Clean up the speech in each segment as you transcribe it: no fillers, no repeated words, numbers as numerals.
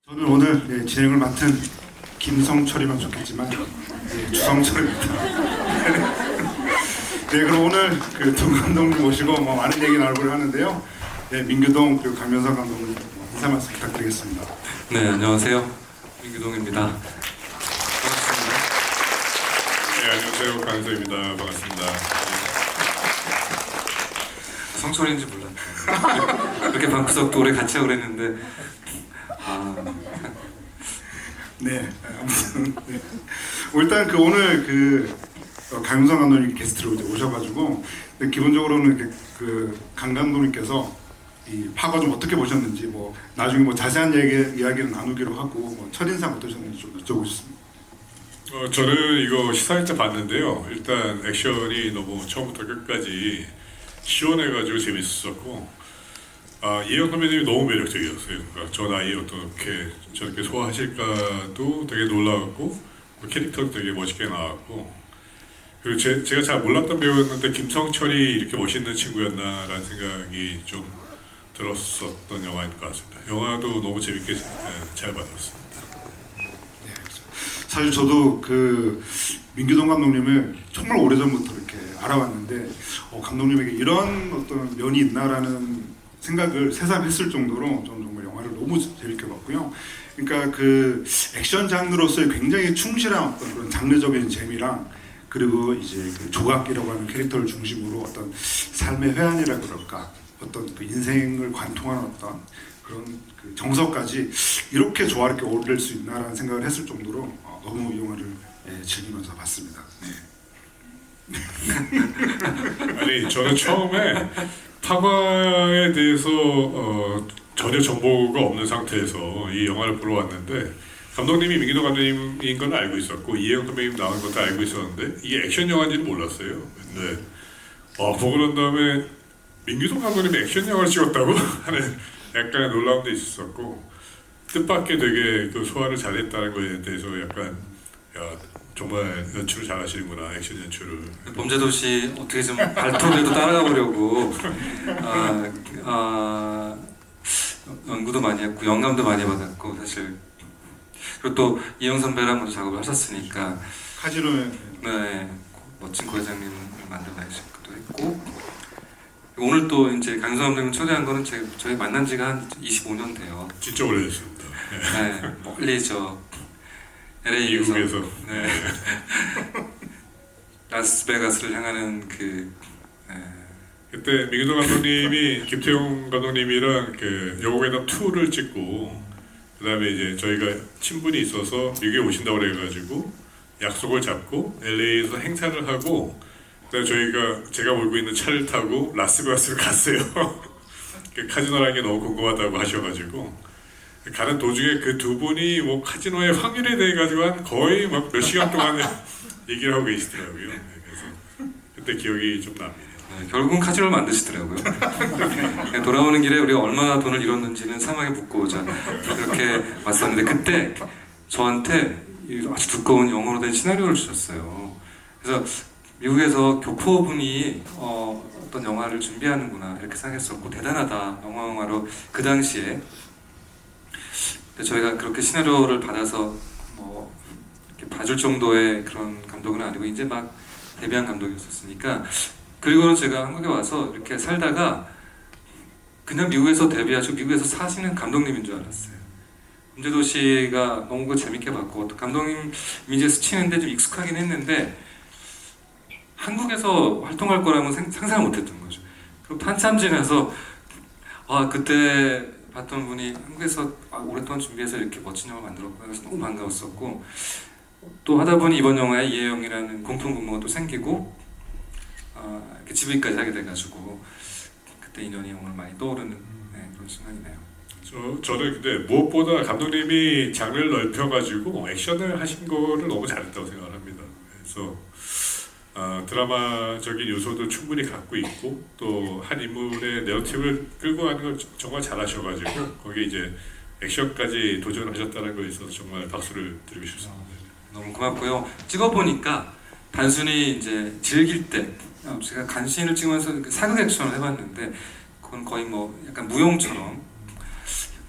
저는 오늘 진행을 맡은 김성철이면 좋겠지만 주성철입니다. 네, 그럼 오늘 두 감독님 모시고 많은 얘기 나누려고 하는데요. 네, 민규동 그리고 강면석 감독님 인사 말씀 부탁드리겠습니다. 네, 안녕하세요. 민규동입니다. 반갑습니다. 네, 안녕하세요. 강현석입니다. 반갑습니다. 성철인지 몰랐어요. 이렇게 방구석도 오래 같이 하고 그랬는데 네, 아무튼 네. 일단 오늘 강윤성 감독님 게스트로 이제 오셔가지고 기본적으로는 강 감독님께서 이 파과 좀 어떻게 보셨는지 나중에 자세한 이야기를 나누기로 하고 첫인상 어떠셨는지 좀 여쭤보고 싶습니다. 저는 이거 시사회 때 봤는데요. 일단 액션이 너무 처음부터 끝까지 시원해가지고 재밌었고, 이혜영 선배님이 너무 매력적이었어요. 그러니까 저 나이에 어떻게 저렇게 소화하실까도 되게 놀라웠고, 캐릭터도 되게 멋있게 나왔고, 그리고 제가 잘 몰랐던 배우였는데 김성철이 이렇게 멋있는 친구였나라는 생각이 좀 들었었던 영화인 것 같습니다. 영화도 너무 재밌게 잘 봤습니다. 네, 사실 저도 민규동 감독님을 정말 오래전부터 이렇게 알아왔는데 감독님에게 이런 어떤 면이 있나라는 생각을 새삼했을 정도로 저는 정말 영화를 너무 재밌게 봤고요. 그러니까 액션 장르로서의 굉장히 충실한 어떤 그런 장르적인 재미랑 그리고 이제 조각기라고 하는 캐릭터를 중심으로 어떤 삶의 회한이라 그럴까 어떤 인생을 관통하는 어떤 그런 정서까지 이렇게 조화롭게 어울릴 수 있나라는 생각을 했을 정도로 너무 이 영화를 즐기면서 봤습니다. 네. 아니, 저는 처음에 파과에 대해서 전혀 정보가 없는 상태에서 이 영화를 보러 왔는데, 감독님이 민규동 감독님인 건 알고 있었고 이혜영 선배님 나오는 것도 알고 있었는데 이게 액션 영화인지는 몰랐어요. 근데 보고 난 다음에 민규동 감독님이 액션 영화를 찍었다고 하는 약간 놀라움도 있었고, 뜻밖의 되게 소화를 잘했다는 거에 대해서 약간 정말 연출을 잘하시는구나, 액션 연출을. 범죄도시 어떻게 좀 발톱에도 따라가 보려고 연구도 많이 했고 영감도 많이 받았고, 사실 그리고 또 이영 선배랑 먼저 작업을 하셨으니까 카지노에 네, 멋진 고회장님을 만들어내시기도 했고, 오늘 또 이제 강윤성 감독님 초대한 거는 저희 만난 지가 한 25년 돼요. 진짜 오래됐습니다. 네, 멀리 LA에서 미국에서. 네. 라스베가스를 향하는 그때 민규동 감독님이 김태용 감독님이랑 여고괴담 2를 찍고, 그 다음에 이제 저희가 친분이 있어서 미국에 오신다고 그래가지고 약속을 잡고 LA에서 행사를 하고, 그다음에 제가 몰고 있는 차를 타고 라스베가스를 갔어요. 카지노라는 게 너무 궁금하다고 하셔가지고 가는 도중에 그 두 분이 카지노의 확률에 대해 가지고 한 거의 몇 시간 동안 얘기를 하고 계시더라고요. 그래서 그때 기억이 좀 납니다. 네, 결국은 카지노를 만드시더라고요. 돌아오는 길에 우리가 얼마나 돈을 잃었는지는 사막에 묻고 오자 그렇게 왔었는데, 그때 저한테 아주 두꺼운 영어로 된 시나리오를 주셨어요. 그래서 미국에서 교포분이 어떤 영화를 준비하는구나 이렇게 생각했었고, 대단하다, 영화로 그 당시에. 저희가 그렇게 시나리오를 받아서 이렇게 봐줄 정도의 그런 감독은 아니고 이제 막 데뷔한 감독이었었으니까. 그리고는 제가 한국에 와서 이렇게 살다가 그냥 미국에서 데뷔하시고 미국에서 사시는 감독님인 줄 알았어요. 범죄도시가 너무 재밌게 봤고, 또 감독님 이미지에서 치는데 좀 익숙하긴 했는데 한국에서 활동할 거라면 상상을 못했던 거죠. 그리고 한참 지나서 그때 봤던 분이 한국에서 오랫동안 준비해서 이렇게 멋진 영화를 만들었구나 해서 너무 반가웠었고, 또 하다 보니 이번 영화에 이혜영이라는 공통 분모가 또 생기고 이렇게 집유기까지 하게 돼가지고 그때 인연이 오늘 많이 떠오르는 그런 순간이네요. 저는 근데 무엇보다 감독님이 장르를 넓혀가지고 액션을 하신 거를 너무 잘했다고 생각을 합니다. 그래서 드라마적인 요소도 충분히 갖고 있고, 또 한 인물의 내러티브를 끌고 가는 걸 정말 잘하셔가지고 거기에 이제 액션까지 도전하셨다는 거에 있어서 정말 박수를 드리고 싶습니다. 너무 고맙고요. 찍어보니까 단순히 이제 즐길 때, 제가 간신을 찍으면서 사극 액션을 해봤는데 그건 거의 약간 무용처럼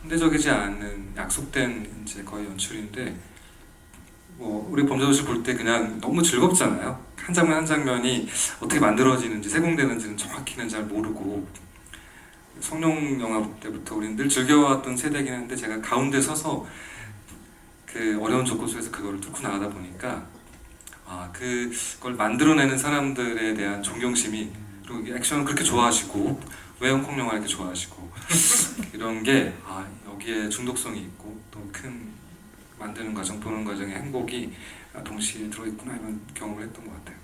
현대적이지 않은 약속된 이제 거의 연출인데 뭐 우리 범죄도시 볼 때 그냥 너무 즐겁잖아요. 한 장면 한 장면이 어떻게 만들어지는지 세공되는지는 정확히는 잘 모르고 성룡 영화 때부터 우리는 늘 즐겨왔던 세대긴 한데 제가 가운데 서서 그 어려운 조건 속에서 그거를 뚫고 나가다 보니까 그걸 만들어내는 사람들에 대한 존경심이 그리고 액션을 그렇게 좋아하시고 외형콩 영화 이렇게 좋아하시고 이런 게 여기에 중독성이 있고 또 큰 만드는 과정 보는 과정의 행복이 동시에 들어있구나 이런 경험을 했던 것 같아요.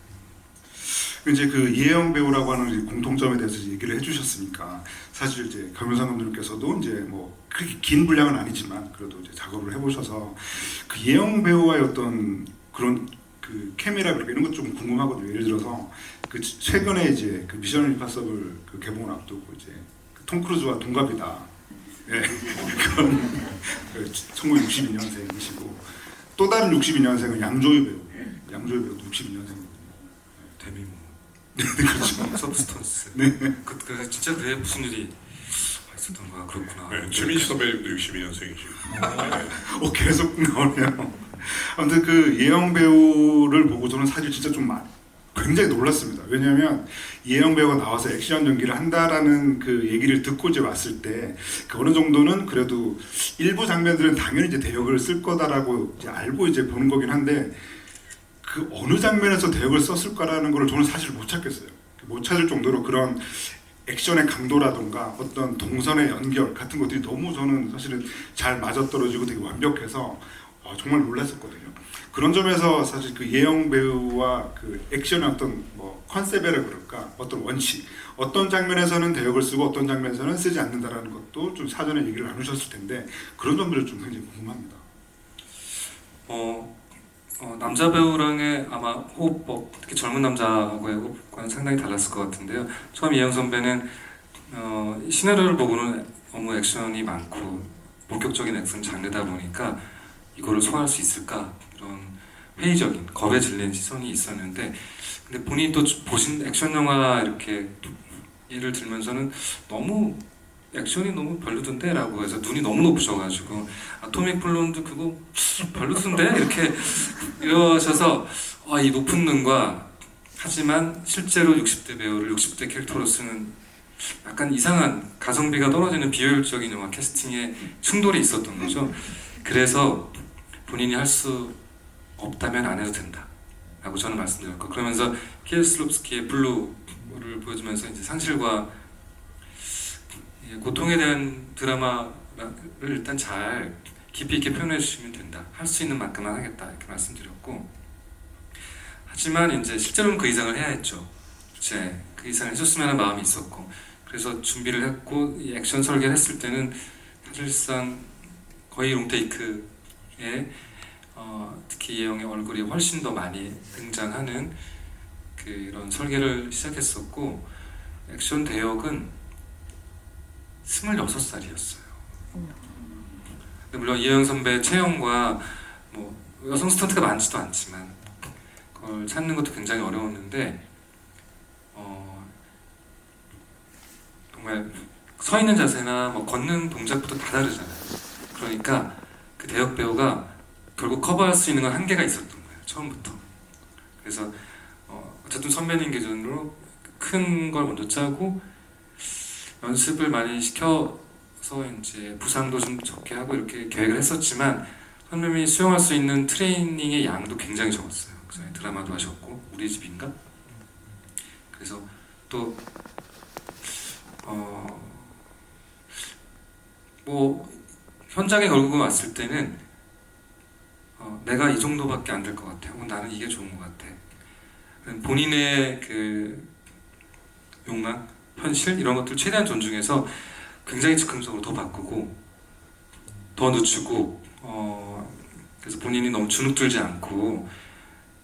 이제 그 이혜영 배우라고 하는 이 공통점에 대해서 얘기를 해주셨으니까 사실 이제 강효상 감독님께서도 이제 뭐 그렇게 긴 분량은 아니지만 그래도 이제 작업을 해보셔서 그 이혜영 배우와의 어떤 그런 그 케미라 이런 것 좀 궁금하거든요. 예를 들어서 그 최근에 이제 그 미션 임파서블 그 개봉을 앞두고 이제 톰 크루즈와 동갑이다. 예, 그런 그 1962년생이시고 또 다른 62년생은 양조위 배우. 양조위 배우도 62년생이거든요. 데미모. 네, 그렇죠. 서브스턴스. 네. 그 진짜 그래 무슨 일이 있었던 거야. 그렇구나. 네, 최민식 선배님도 62년생이시고. 계속 나오네요. 아무튼 그 예영 배우를 보고 저는 사실 진짜 좀 굉장히 놀랐습니다. 왜냐하면 예영 배우가 나와서 액션 연기를 한다라는 그 얘기를 듣고 이제 왔을 때 그 어느 정도는 그래도 일부 장면들은 당연히 이제 대역을 쓸 거다라고 이제 알고 이제 보는 거긴 한데 그 어느 장면에서 대역을 썼을까라는 걸 저는 사실 못 찾겠어요. 못 찾을 정도로 그런 액션의 강도라던가 어떤 동선의 연결 같은 것들이 너무 저는 사실은 잘 맞아떨어지고 되게 완벽해서 정말 놀랐었거든요. 그런 점에서 사실 그 예영 배우와 그 액션의 어떤 뭐 컨셉이라 그럴까 어떤 원칙 어떤 장면에서는 대역을 쓰고 어떤 장면에서는 쓰지 않는다라는 것도 좀 사전에 얘기를 나누셨을 텐데 그런 점들을 좀 굉장히 궁금합니다. 남자 배우랑의 아마 호흡법, 특히 젊은 남자하고의 호흡과는 상당히 달랐을 것 같은데요. 처음 이혜영 선배는 시나리오를 보고는 너무 액션이 많고 본격적인 액션 장르다 보니까 이거를 소화할 수 있을까 이런 회의적인 겁에 질린 시선이 있었는데 근데 본인이 또 보신 액션 영화 이렇게 예를 들면서는 너무 액션이 너무 별로던데 라고 해서 눈이 너무 높으셔가지고 아토믹 블론드 그거 별로던데 이렇게 이러셔서 이 높은 눈과 하지만 실제로 60대 배우를 60대 캐릭터로 쓰는 약간 이상한 가성비가 떨어지는 비효율적인 영화 캐스팅에 충돌이 있었던 거죠. 그래서 본인이 할 수 없다면 안 해도 된다 라고 저는 말씀드렸고 그러면서 키에슬롭스키의 블루를 보여주면서 이제 상실과 고통에 대한 드라마를 일단 잘 깊이 있게 표현해 주시면 된다. 할 수 있는 만큼만 하겠다 이렇게 말씀드렸고 하지만 이제 실제로는 그 이상을 해야 했죠. 이제 그 이상을 해줬으면 하는 마음이 있었고 그래서 준비를 했고 이 액션 설계를 했을 때는 사실상 거의 롱테이크에 특히 이혜영의 얼굴이 훨씬 더 많이 등장하는 그런 설계를 시작했었고 액션 대역은 26살이었어요. 물론 이혜영 선배 체형과 뭐 여성 스턴트가 많지도 않지만 그걸 찾는 것도 굉장히 어려웠는데 정말 서 있는 자세나 뭐 걷는 동작부터 다 다르잖아요. 그러니까 그 대역 배우가 결국 커버할 수 있는 건 한계가 있었던 거예요. 처음부터. 그래서 어쨌든 선배님 기준으로 큰 걸 먼저 짜고 연습을 많이 시켜서 이제 부상도 좀 적게 하고 이렇게 계획을 했었지만 선배님이 수용할 수 있는 트레이닝의 양도 굉장히 적었어요. 그래서 드라마도 하셨고 우리 집인가? 그래서 또 뭐 현장에 걸고 왔을 때는 내가 이 정도밖에 안 될 것 같아. 혹은 나는 이게 좋은 것 같아. 본인의 그 욕망, 현실 이런 것들 최대한 존중해서 굉장히 즉흥적으로 더 바꾸고 더 늦추고 그래서 본인이 너무 주눅들지 않고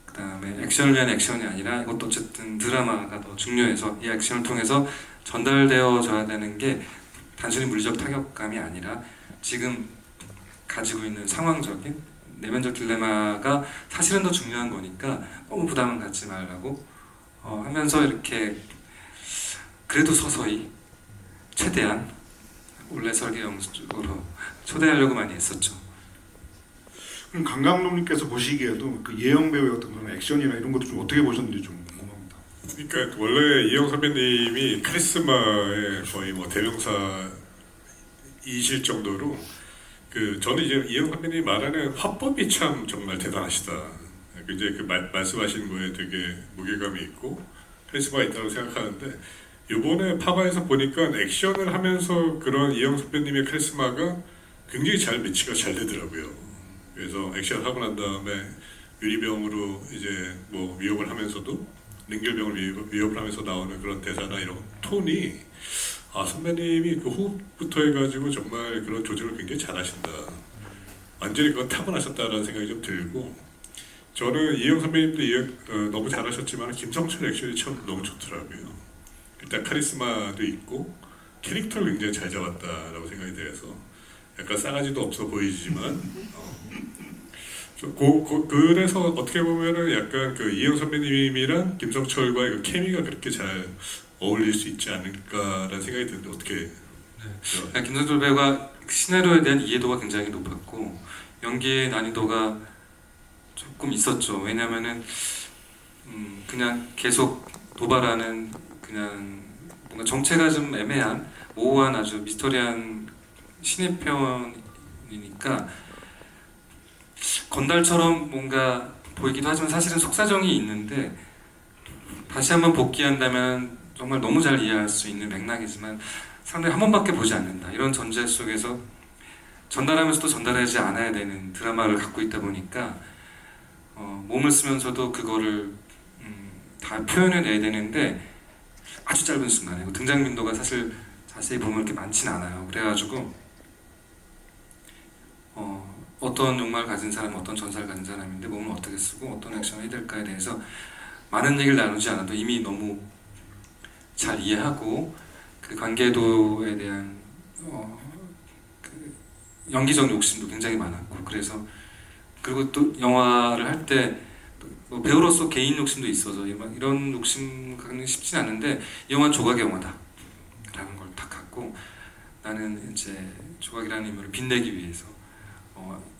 그 다음에 액션을 위한 액션이 아니라 이것도 어쨌든 드라마가 더 중요해서 이 액션을 통해서 전달되어져야 되는 게 단순히 물리적 타격감이 아니라 지금 가지고 있는 상황적인 내면적 딜레마가 사실은 더 중요한 거니까 너무 부담은 갖지 말라고 하면서 이렇게 그래도 서서히 최대한 원래 설계 영수적으로 초대하려고 많이 했었죠. 그럼 강 감독님께서 보시기에도 그 예영 배우의 어떤 그런 액션이나 이런 것도 좀 어떻게 보셨는지 좀 궁금합니다. 그러니까 원래 이영 선배님이 카리스마의 거의 뭐 대명사이실 정도로 그 저는 이제 이영 선배님이 말하는 화법이 참 정말 대단하시다. 이제 그 말씀하신 거에 되게 무게감이 있고 카리스마가 있다고 생각하는데 이번에 파바에서 보니까 액션을 하면서 그런 이영 선배님의 카리스마가 굉장히 잘 매치가 잘 되더라고요. 그래서 액션 하고 난 다음에 유리병으로 이제 뭐 위협을 하면서도 링겔병을 위협을 하면서 나오는 그런 대사나 이런 톤이 아 선배님이 그 호흡부터 해가지고 정말 그런 조절을 굉장히 잘하신다. 완전히 그건 타고나셨다라는 생각이 좀 들고 저는 이영 선배님도 너무 잘하셨지만 김성철 액션이 참 너무 좋더라고요. 일단 카리스마도 있고 캐릭터를 굉장히 잘 잡았다라고 생각이 돼서 약간 싸가지도 없어 보이지만 그래서 어떻게 보면은 약간 그 이영 선배님이랑 김성철과의 그 케미가 그렇게 잘 어울릴 수 있지 않을까라는 생각이 드는데 어떻게? 네, 김성철 배우가 시나리오에 대한 이해도가 굉장히 높았고 연기의 난이도가 조금 있었죠. 왜냐하면은 그냥 계속 도발하는 그냥 뭔가 정체가 좀 애매한 모호한 아주 미스터리한 신입편이니까 건달처럼 뭔가 보이기도 하지만 사실은 속사정이 있는데 다시 한번 복귀한다면 정말 너무 잘 이해할 수 있는 맥락이지만 상당히 한 번밖에 보지 않는다. 이런 전제 속에서 전달하면서도 전달하지 않아야 되는 드라마를 갖고 있다 보니까 몸을 쓰면서도 그거를 다 표현해내야 되는데 아주 짧은 순간에 등장 빈도가 사실 자세히 보면 이렇게 많진 않아요. 그래가지고 어떤 욕망을 가진 사람, 어떤 전사를 가진 사람인데 몸을 어떻게 쓰고 어떤 액션을 해야 될까에 대해서 많은 얘기를 나누지 않아도 이미 너무 잘 이해하고 그 관계도에 대한 그 연기적 욕심도 굉장히 많았고 그래서 그리고 또 영화를 할 때 배우로서 개인 욕심도 있어서 이런 욕심 갖는 쉽진 않은데 이 영화는 조각의 영화다 라는 걸 딱 갖고 나는 이제 조각이라는 인물을 빛내기 위해서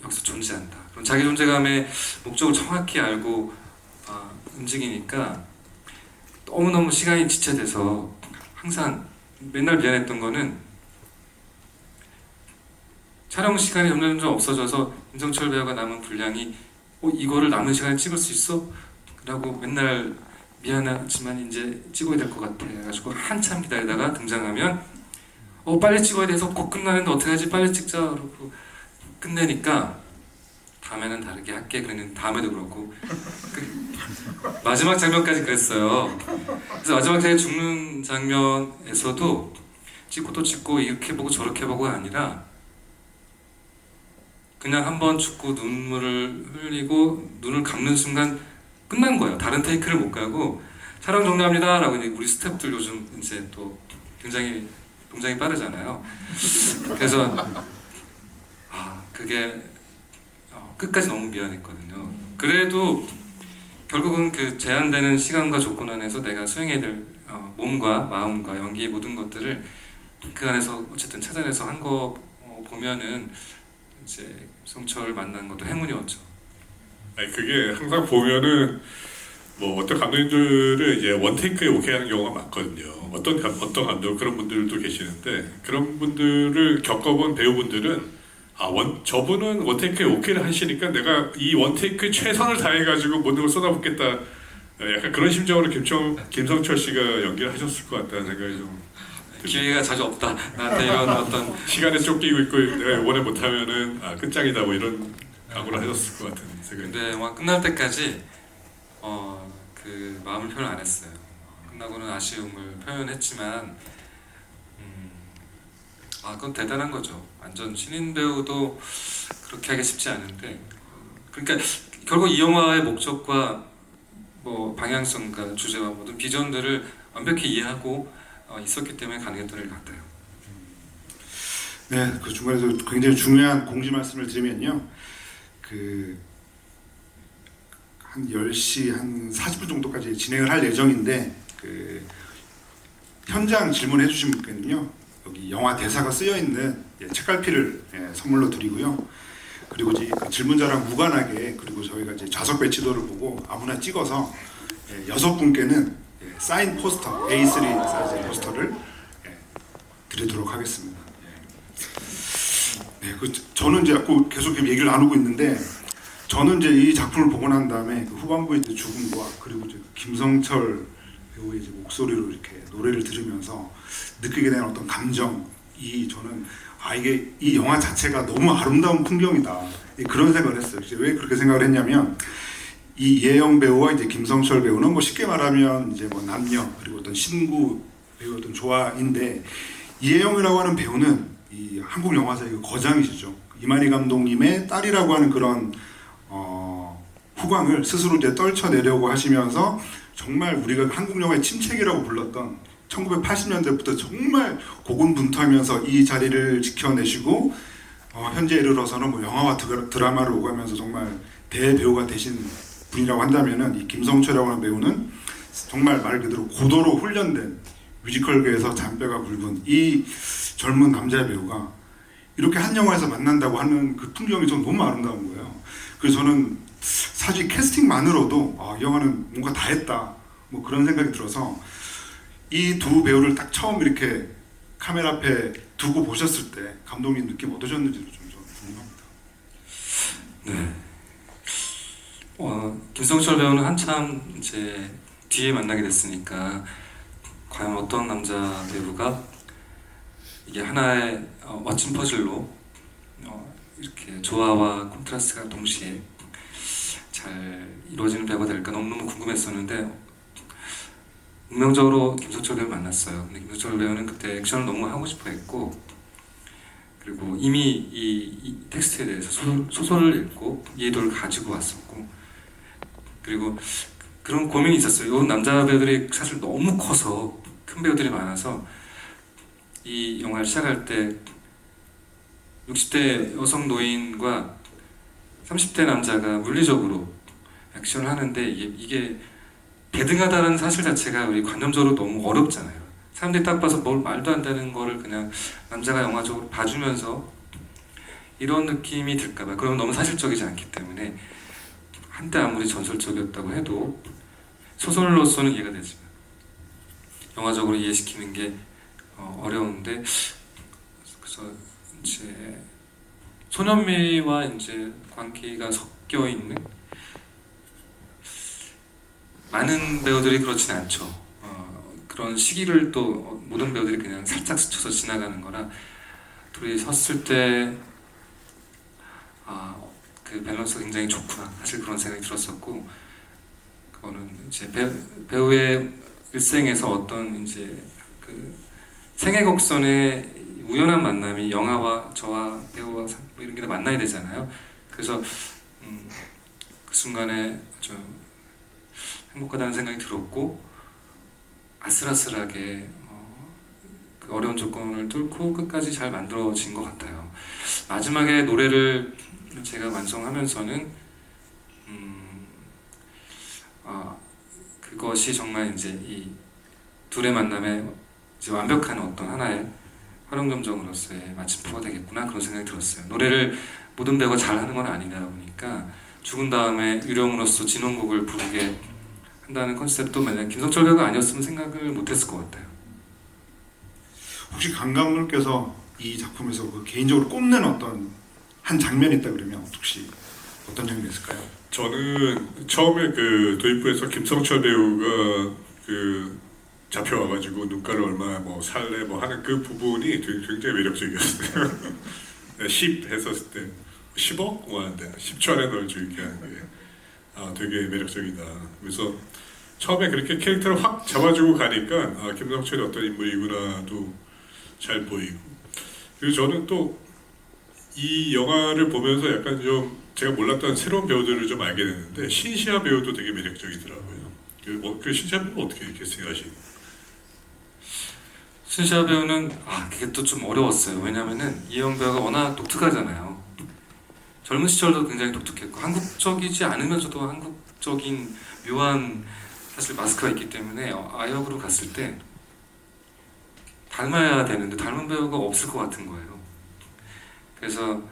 여기서 존재한다. 그럼 자기 존재감의 목적을 정확히 알고 움직이니까 너무너무 시간이 지체돼서 항상 맨날 미안했던 거는 촬영 시간이 점점 없어져서 임성철 배우가 남은 분량이 이거를 남은 시간에 찍을 수 있어? 라고 맨날 미안하지만 이제 찍어야 될 것 같아 해가지고 한참 기다리다가 등장하면 빨리 찍어야 돼서 곧 끝나는데 어떡하지 빨리 찍자 그러고 끝내니까 다음에는 다르게 할게 그러는 다음에도 그렇고 마지막 장면까지 그랬어요. 그래서 마지막 장면 죽는 장면에서도 찍고 또 찍고 이렇게 보고 저렇게 보고가 아니라 그냥 한번 죽고 눈물을 흘리고 눈을 감는 순간 끝난 거예요. 다른 테이크를 못 가고 촬영 종료합니다 라고 이제 우리 스태프들 요즘 이제 또 굉장히 동작이 빠르잖아요. 그래서 그게 끝까지 너무 미안했거든요. 그래도 결국은 그 제한되는 시간과 조건 안에서 내가 수행해야 될 몸과 마음과 연기의 모든 것들을 그 안에서 어쨌든 찾아내서 한 거 보면은 이제 성철을 만난 것도 행운이었죠. 아니 그게 항상 보면은 뭐 어떤 감독님들은 이제 원테이크에 오케이 하는 경우가 많거든요. 어떤 감독 그런 분들도 계시는데 그런 분들을 겪어본 배우분들은 저분은 원테이크에 오케이를 하시니까 내가 이 원테이크에 최선을 다해가지고 모든 걸 쏟아붓겠다. 약간 그런 심정으로 김성철 씨가 연기를 하셨을 것 같다는 생각이 좀 기회가 자주 없다. 나한테 이런 어떤 시간에 쫓기고 있고 내가 이번에 못하면은 끝장이다 뭐 이런 각오를 하셨을 것 같은 생각이. 근데 영화 끝날 때까지 그 마음을 표현 안 했어요. 끝나고는 아쉬움을 표현했지만 그건 대단한 거죠. 완전 신인 배우도 그렇게 하기 쉽지 않은데 그러니까 결국 이 영화의 목적과 뭐 방향성과 주제와 모든 비전들을 완벽히 이해하고 있었기 때문에 가능했던 일 같아요. 네, 그 중간에서 굉장히 중요한 공지 말씀을 드리면요. 한 10시 한 40분 정도까지 진행을 할 예정인데 현장 질문해 주신 분께는요. 여기 영화 대사가 쓰여 있는 책갈피를 선물로 드리고요. 그리고 이제 그 질문자랑 무관하게 그리고 저희가 이제 좌석 배치도를 보고 아무나 찍어서 6분께는 사인 포스터 A3 사이즈 포스터를 드리도록 하겠습니다. 네, 저는 이제 계속 얘기를 나누고 있는데 저는 이제 이 작품을 보고 난 다음에 그 후반부의 이제 죽음과 그리고 이제 김성철 배우의 이제 목소리로 이렇게 노래를 들으면서 느끼게 되는 어떤 감정이 저는 이게 이 영화 자체가 너무 아름다운 풍경이다 그런 생각을 했어요. 왜 그렇게 생각을 했냐면 이 이혜영 배우와 이제 김성철 배우는 뭐 쉽게 말하면 이제 뭐 남녀 그리고 어떤 신구 배우 어떤 조화인데 이혜영이라고 하는 배우는 이 한국 영화사의 거장이시죠. 이만희 감독님의 딸이라고 하는 그런 후광을 스스로 이제 떨쳐내려고 하시면서 정말 우리가 한국 영화의 침체기라고 불렀던 1980년대부터 정말 고군분투하면서 이 자리를 지켜내시고 현재 이르러서는 뭐 영화와 드라마를 오가면서 정말 대배우가 되신 분이라고 한다면은 이 김성철이라고 하는 배우는 정말 말 그대로 고도로 훈련된 뮤지컬계에서 잔뼈가 굵은 이 젊은 남자 배우가 이렇게 한 영화에서 만난다고 하는 그 풍경이 전 너무 아름다운 거예요. 그래서 저는 사실 캐스팅만으로도 이 영화는 뭔가 다 했다 뭐 그런 생각이 들어서 이 두 배우를 딱 처음 이렇게 카메라 앞에 두고 보셨을 때 감독님 느낌 어떠셨는지도 좀 궁금합니다. 네. 김성철 배우는 한참 이제 뒤에 만나게 됐으니까 과연 어떤 남자 배우가 이게 하나의 멋진 퍼즐로 이렇게 조화와 콘트라스트가 동시에 잘 이루어지는 배우가 될까 너무너무 궁금했었는데 운명적으로 김성철 배우를 만났어요. 근데 김성철 배우는 그때 액션을 너무 하고 싶어 했고 그리고 이미 이 텍스트에 대해서 소설을 읽고 이해도를 가지고 왔었고 그리고 그런 고민이 있었어요. 이 남자 배우들이 사실 너무 커서 큰 배우들이 많아서 이 영화를 시작할 때 60대 여성 노인과 30대 남자가 물리적으로 액션을 하는데 이게 대등하다는 사실 자체가 우리 관념적으로 너무 어렵잖아요. 사람들이 딱 봐서 뭘 말도 안 되는 거를 그냥 남자가 영화적으로 봐주면서 이런 느낌이 들까봐 그러면 너무 사실적이지 않기 때문에 한때 아무리 전설적이었다고 해도 소설로서는 이해가 되지만 영화적으로 이해시키는 게 어려운데 그래서 이제 소년미와 이제 광기가 섞여 있는 많은 배우들이 그렇진 않죠. 그런 시기를 또 모든 배우들이 그냥 살짝 스쳐서 지나가는 거라 둘이 섰을 때 그 밸런스가 굉장히 좋구나 사실 그런 생각이 들었었고 그거는 이제 배우의 일생에서 어떤 이제 그 생애 곡선의 우연한 만남이 영화와 저와 배우와 뭐 이런 게 다 만나야 되잖아요. 그래서 그 순간에 아주 행복하다는 생각이 들었고 아슬아슬하게 그 어려운 조건을 뚫고 끝까지 잘 만들어진 것 같아요. 마지막에 노래를 제가 완성하면서는 그것이 정말 이제 이 둘의 만남에 이제 완벽한 어떤 하나의 활용점정으로서의 마침표가 되겠구나 그런 생각이 들었어요. 노래를 모든 배우가 잘하는 건 아니다 보니까 죽은 다음에 유령으로서 진원곡을 부르게 한다는 컨셉도 만약 김성철 배우가 아니었으면 생각을 못했을 것 같아요. 혹시 강 감독님께서 이 작품에서 그 개인적으로 꼽는 어떤 한 장면이 있다 그러면 혹시 어떤 장면이 있을까요? 저는 처음에 그 도입부에서 김성철 배우가 그 잡혀와가지고 눈가를 얼마나 뭐 살래 뭐 하는 그 부분이 굉장히 매력적이었어요. 10 했었을 때 10억? 뭐하는데 10초 안에 널 죽이게 하는 게 되게 매력적이다. 그래서 처음에 그렇게 캐릭터를 확 잡아주고 가니까 김성철이 어떤 인물이구나도 잘 보이고 그리고 저는 또 이 영화를 보면서 약간 좀 제가 몰랐던 새로운 배우들을 좀 알게 됐는데 신시아 배우도 되게 매력적이더라고요. 그 신시아 배우는 어떻게 캐스팅하시나요? 신시아 배우는 그게 또 좀 어려웠어요. 왜냐면은 이혜영 배우가 워낙 독특하잖아요. 젊은 시절도 굉장히 독특했고 한국적이지 않으면서도 한국적인 묘한 사실 마스크가 있기 때문에 아역으로 갔을 때 닮아야 되는데 닮은 배우가 없을 것 같은 거예요. 그래서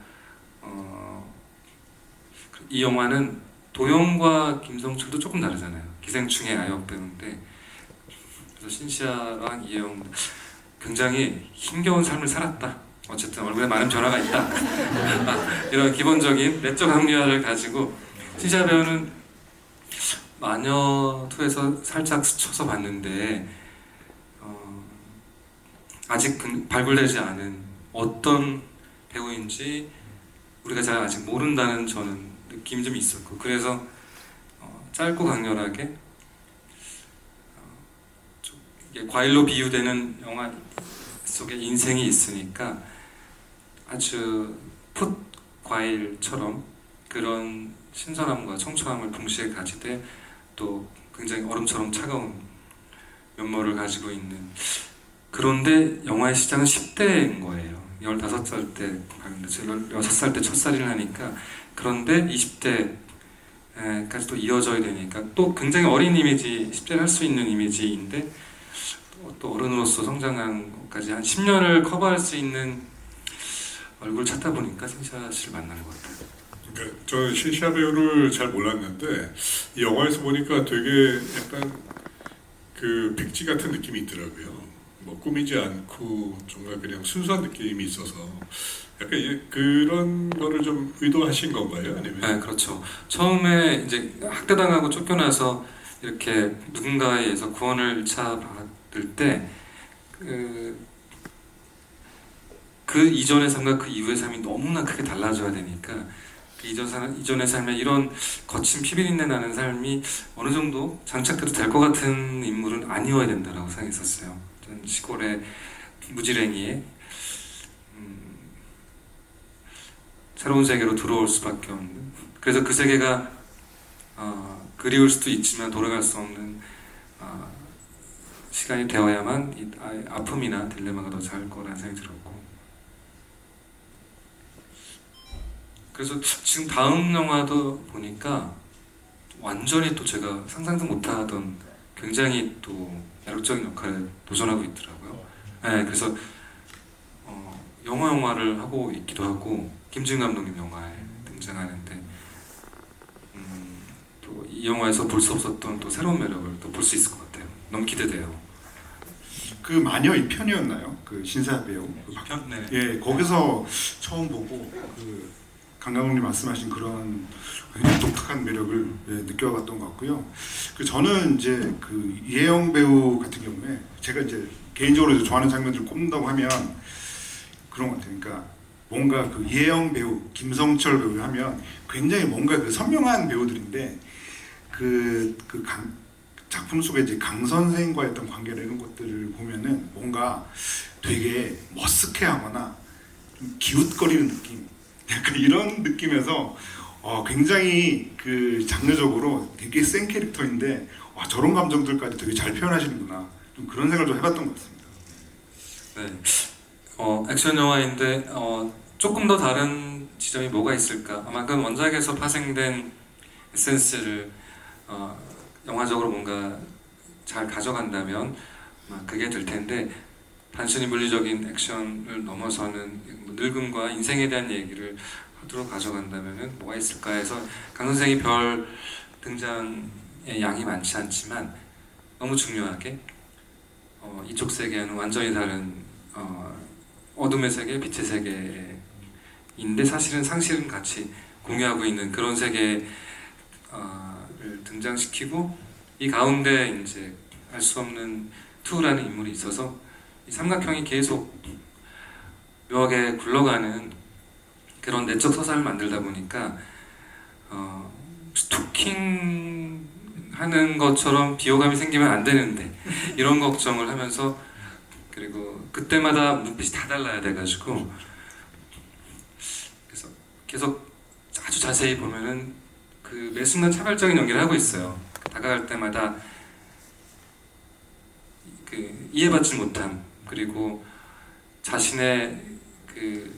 이 영화는 도영과 김성철도 조금 다르잖아요. 기생충의 아역 배우인데 그래서 신시아랑 이혜영 굉장히 힘겨운 삶을 살았다. 어쨌든 얼굴에 많은 변화가 있다. 이런 기본적인 내적 합리화를 가지고 신시아 배우는 마녀2에서 살짝 스쳐서 봤는데 아직 발굴되지 않은 어떤 배우인지 우리가 잘 아직 모른다는 저는 느낌이 좀 있었고 그래서 짧고 강렬하게 이게 과일로 비유되는 영화 속에 인생이 있으니까 아주 풋 과일처럼 그런 신선함과 청초함을 동시에 가지되 또 굉장히 얼음처럼 차가운 면모를 가지고 있는 그런데 영화의 시작은 10대인 거예요. 15살 때 가는데 제가 16살 때 첫 살이를 하니까 그런데 20대까지 또 이어져야 되니까 또 굉장히 어린 이미지, 10대를 할 수 있는 이미지인데 또 어른으로서 성장한 것까지 한 10년을 커버할 수 있는 얼굴을 찾다 보니까 신시아 씨를 만나는 것 같아요. 그러니까 저는 신시아 배우를 잘 몰랐는데 이 영화에서 보니까 되게 약간 그 백지 같은 느낌이 있더라고요. 뭐 꾸미지 않고 정말 그냥 순수한 느낌이 있어서 약간 그런 거를 좀 의도하신 건가요? 아니면? 네, 그렇죠. 처음에 이제 학대당하고 쫓겨나서 이렇게 누군가에 의해서 구원을 1차 받을 때 그 이전의 삶과 그 이후의 삶이 너무나 크게 달라져야 되니까 그 이전의 삶에 이런 거친 피비린내 나는 삶이 어느 정도 장착돼도 될 것 같은 인물은 아니어야 된다라고 생각했었어요. 전 시골의 무지랭이의 새로운 세계로 들어올 수밖에 없는 그래서 그 세계가 그리울 수도 있지만 돌아갈 수 없는 시간이 되어야만 이 아픔이나 딜레마가 더 잘 거라는 생각이 들었고 그래서 지금 다음 영화도 보니까 완전히 또 제가 상상도 못하던 굉장히 또 매력적인 역할에 도전하고 있더라고요. 네, 그래서 영화를 하고 있기도 하고 김지훈 감독님 영화에 등장하는데 또 이 영화에서 볼 수 없었던 또 새로운 매력을 또 볼 수 있을 것 같아요. 너무 기대돼요. 그 마녀 2편이었나요? 그 신시아 배우 그 편? 네. 예, 거기서 처음 보고 그 강 감독님 말씀하신 그런 굉장히 독특한 매력을 느껴봤던 것 같고요. 그 저는 이제 그 이혜영 배우 같은 경우에 제가 이제 개인적으로 이제 좋아하는 장면들을 꼽는다고 하면 그런 것 같아요. 그러니까 뭔가 그 이혜영 배우, 김성철 배우 하면 굉장히 뭔가 그 선명한 배우들인데 작품 속에 이제 강 선생과의 어떤 관계나 이런 것들을 보면은 뭔가 되게 머쓱해하거나 좀 기웃거리는 느낌, 약간 이런 느낌에서 굉장히 그 장르적으로 되게 센 캐릭터인데 저런 감정들까지 되게 잘 표현하시는구나, 좀 그런 생각을 좀 해봤던 것 같습니다. 네, 액션 영화인데 조금 더 다른 지점이 뭐가 있을까? 아마 그 원작에서 파생된 에센스를 영화적으로 뭔가 잘 가져간다면 아마 그게 될 텐데 단순히 물리적인 액션을 넘어서는 늙음과 인생에 대한 얘기를 하도록 가져간다면 뭐가 있을까 해서 강 선생이 별 등장의 양이 많지 않지만 너무 중요하게 이쪽 세계는 완전히 다른 어둠의 세계, 빛의 세계인데 사실은 상실은 같이 공유하고 있는 그런 세계를 등장시키고 이 가운데 이제 알 수 없는 투라는 인물이 있어서 이 삼각형이 계속 묘하게 굴러가는 그런 내적 서사를 만들다 보니까 스토킹 하는 것처럼 비호감이 생기면 안 되는데 이런 걱정을 하면서 그리고 그때마다 눈빛이 다 달라야 돼가지고 그래서 계속 아주 자세히 보면은 그 매 순간 차별적인 연기를 하고 있어요. 다가갈 때마다 그 이해받지 못함 그리고 자신의 그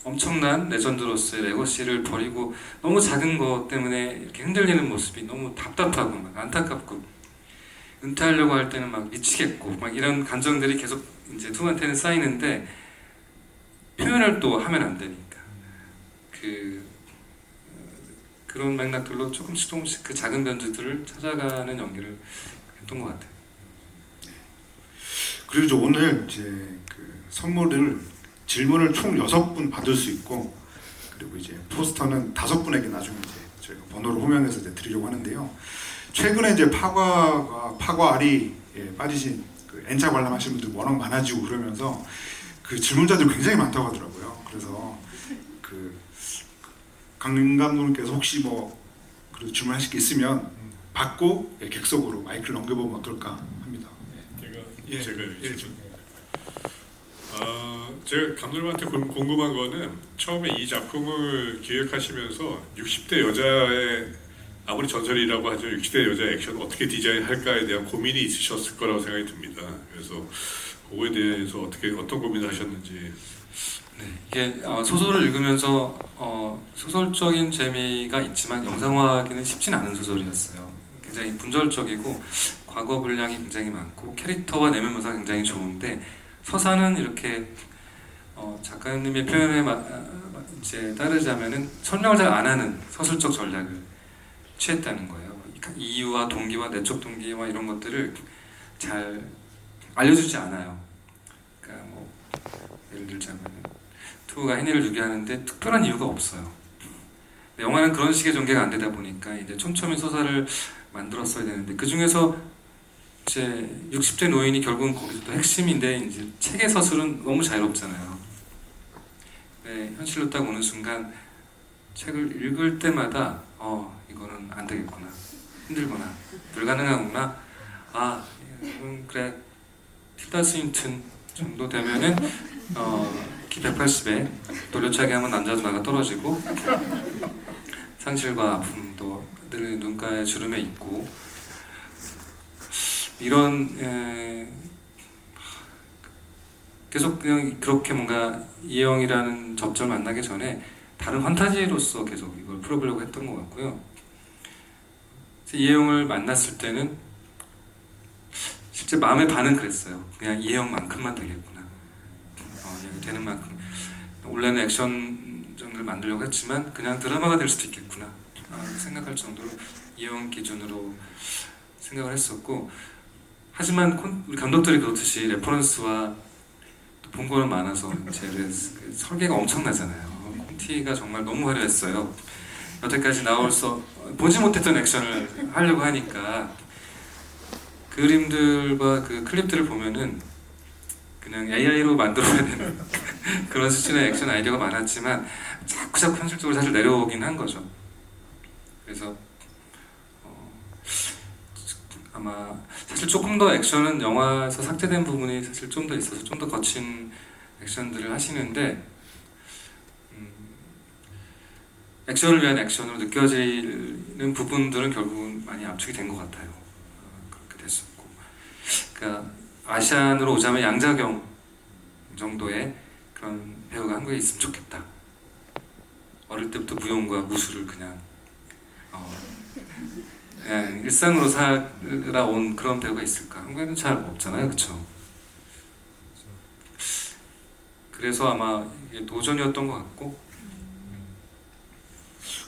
엄청난 레전드로서의 레거시를 버리고 너무 작은 것 때문에 이렇게 흔들리는 모습이 너무 답답하고 막 안타깝고 은퇴하려고 할 때는 막 미치겠고 막 이런 감정들이 계속 이제 투한테는 쌓이는데 표현을 또 하면 안 되니까 그런 맥락들로 조금씩 그 작은 변주들을 찾아가는 연기를 했던 것 같아요. 그리고 이제 오늘 이제 그 선물을 질문을 총 6분 받을 수 있고 그리고 이제 포스터는 5분에게 나중에 이제 저희가 번호를 호명해서 이제 드리려고 하는데요. 최근에 이제 파과알이 빠지신 그 N차 관람하시는 분들 워낙 많아지고 그러면서 그 질문자들이 굉장히 많다고 하더라고요. 그래서 그 강림 감독님께서 혹시 뭐 그래도 질문하실 게 있으면 받고 객석으로 마이크를 넘겨보면 어떨까 합니다. 제가 감독님한테 궁금한 거는 처음에 이 작품을 기획하시면서 60대 여자의 아무리 전설이라고 하죠 60대 여자 액션 어떻게 디자인할까에 대한 고민이 있으셨을 거라고 생각이 듭니다. 그래서 그거에 대해서 어떤 고민을 하셨는지. 네, 이게 소설을 읽으면서 소설적인 재미가 있지만 영상화하기는 쉽진 않은 소설이었어요. 굉장히 분절적이고 과거 분량이 굉장히 많고 캐릭터와 내면 묘사가 굉장히 좋은데 서사는 이렇게 작가님의 표현에 이제 따르자면은 설명을 잘 안 하는 서술적 전략을 취했다는 거예요. 그러니까 이유와 동기와 내적 동기와 이런 것들을 잘 알려주지 않아요. 그러니까 뭐 예를 들자면 투가 헨리를 죽게 하는데 특별한 이유가 없어요. 영화는 그런 식의 전개가 안 되다 보니까 이제 촘촘히 서사를 만들었어야 되는데 그 중에서 이제 60대 노인이 결국은 거기서 또 핵심인데 이제 책의 서술은 너무 자유롭잖아요. 네, 현실로 딱 오는 순간 책을 읽을 때마다 이거는 안 되겠구나, 힘들구나, 불가능하구나. 그래 틸다 스윈튼 정도 되면은 키 180에 돌려차기 하면 남자도 나가 떨어지고 상실과 아픔도 늘 눈가에 주름에 있고 이런 계속 그냥 그렇게 뭔가 이혜영이라는 접점을 만나기 전에 다른 판타지로서 계속 이걸 풀어보려고 했던 것 같고요. 이혜영을 만났을 때는 실제 마음의 반은 그랬어요. 그냥 이혜영만큼만 되겠구나. 되는 만큼 원래는 액션전을 만들려고 했지만 그냥 드라마가 될 수도 있겠구나 생각할 정도로 이혜영 기준으로 생각을 했었고 하지만 우리 감독들이 그렇듯이 레퍼런스와 본 거는 많아서 이제 그 설계가 엄청나잖아요. 콘티가 정말 너무 화려했어요. 여태까지 보지 못했던 액션을 하려고 하니까 그림들과 그 클립들을 보면은 그냥 AI로 만들어야 되는 그런 수준의 액션 아이디어가 많았지만 자꾸 현실적으로 사실 내려오긴 한 거죠. 그래서 아마 사실 조금 더 액션은 영화에서 삭제된 부분이 사실 좀 더 있어서 좀 더 거친 액션들을 하시는데 액션을 위한 액션으로 느껴지는 부분들은 결국은 많이 압축이 된 것 같아요. 그렇게 됐었고 그러니까 아시안으로 오자면 양자경 정도의 그런 배우가 한국에 있으면 좋겠다. 어릴 때부터 무용과 무술을 그냥 일상으로 살아온 그런 배우가 있을까? 한국에는 잘 없잖아요, 그렇죠? 그래서 아마 이게 도전이었던 것 같고.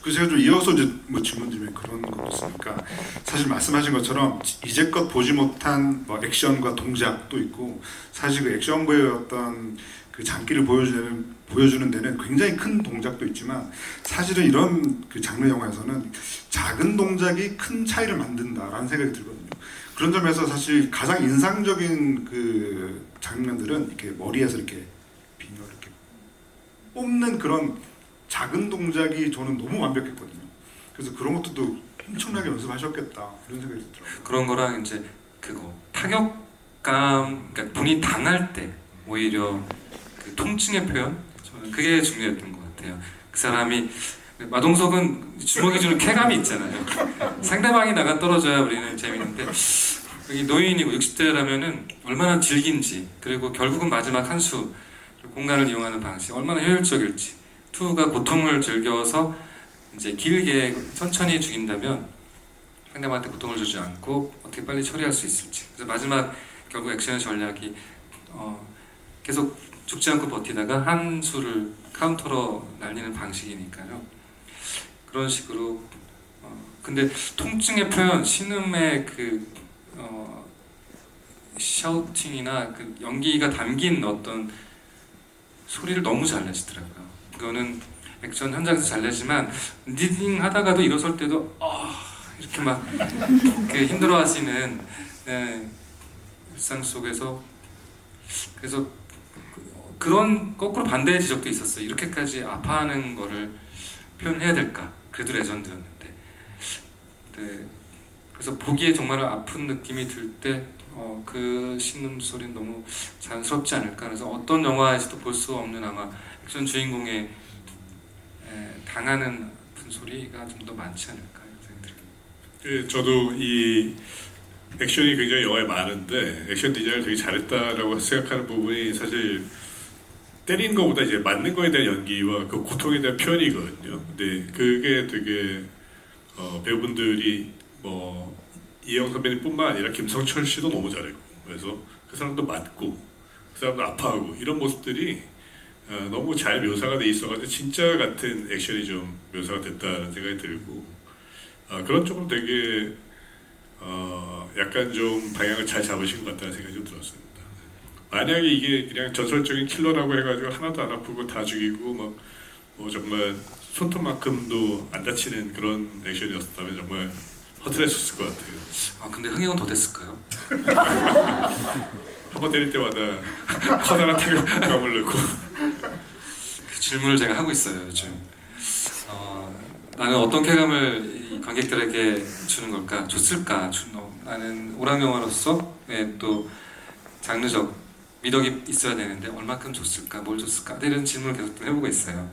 그래서 제가 좀 이어서 이제 뭐 질문 드리면 그런 것도 있으니까 사실 말씀하신 것처럼 이제껏 보지 못한 뭐 액션과 동작도 있고 사실 그 액션부의 어떤 그 장기를 보여주는 데는 굉장히 큰 동작도 있지만 사실은 이런 그 장르 영화에서는 작은 동작이 큰 차이를 만든다라는 생각이 들거든요. 그런 점에서 사실 가장 인상적인 그 장면들은 이렇게 머리에서 이렇게 비녀를 이렇게 뽑는 그런 작은 동작이 저는 너무 완벽했거든요. 그래서 그런 것도 엄청나게 연습하셨겠다 이런 생각이 들더라고요. 그런 거랑 이제 그거 타격감, 그러니까 본인이 당할 때 오히려 그 통증의 표현, 저는 그게 중요했던 것 같아요. 그 사람이 마동석은 주먹이 주는 쾌감이 있잖아요. 상대방이 나가 떨어져야 우리는 재밌는데 여기 노인이고 60대라면은 얼마나 질긴지 그리고 결국은 마지막 한 수 공간을 이용하는 방식 얼마나 효율적일지. 투가 고통을 즐겨서 이제 길게 천천히 죽인다면 상대방한테 고통을 주지 않고 어떻게 빨리 처리할 수 있을지. 그래서 마지막 결국 액션의 전략이 계속 죽지 않고 버티다가 한 수를 카운터로 날리는 방식이니까요. 그런 식으로 근데 통증의 표현, 신음의 그 샤우팅이나 그 연기가 담긴 어떤 소리를 너무 잘 내시더라고요. 그거는 액션 현장에서 잘 내지만 리딩 하다가도 일어설 때도 이렇게 막 그 힘들어하시는 일상 속에서 그래서 그런 거꾸로 반대의 지적도 있었어요. 이렇게까지 아파하는 거를 표현해야 될까? 그래도 레전드였는데. 네. 그래서 보기에 정말 아픈 느낌이 들 때 그 신음 소리는 너무 자연스럽지 않을까. 그래서 어떤 영화에서도 볼 수 없는 아마 액션 주인공의 당하는 아픈 소리가 좀 더 많지 않을까 생각이 들어요. 예, 저도 이 액션이 굉장히 영화에 많은데 액션 디자인을 되게 잘했다라고 생각하는 부분이 사실 때리는 것보다 이제 맞는 거에 대한 연기와 그 고통에 대한 표현이거든요. 근데 그게 되게 배우분들이 뭐 이혜영 선배님뿐만 아니라 김성철 씨도 너무 잘했고, 그래서 그 사람도 맞고 그 사람도 아파하고 이런 모습들이 너무 잘 묘사가 돼 있어가지고 진짜 같은 액션이 좀 묘사가 됐다는 생각이 들고, 그런 쪽으로 되게 약간 좀 방향을 잘 잡으신 것 같다는 생각이 좀 들었습니다. 만약에 이게 그냥 전설적인 킬러라고 해가지고 하나도 안 아프고 다 죽이고 막 뭐 정말 손톱만큼도 안 다치는 그런 액션이었다면 정말 허탈했었을 것 같아요. 근데 흥행은 더 됐을까요? 한 번 때릴 때마다 커다란 타격감을 넣고. 그 질문을 제가 하고 있어요 요즘. 나는 어떤 쾌감을 이 관객들에게 주는 걸까? 줬을까? 나는 오락 영화로서 또 장르적 미덕이 있어야 되는데 얼마큼 줬을까? 뭘 줬을까? 이런 질문을 계속 해보고 있어요.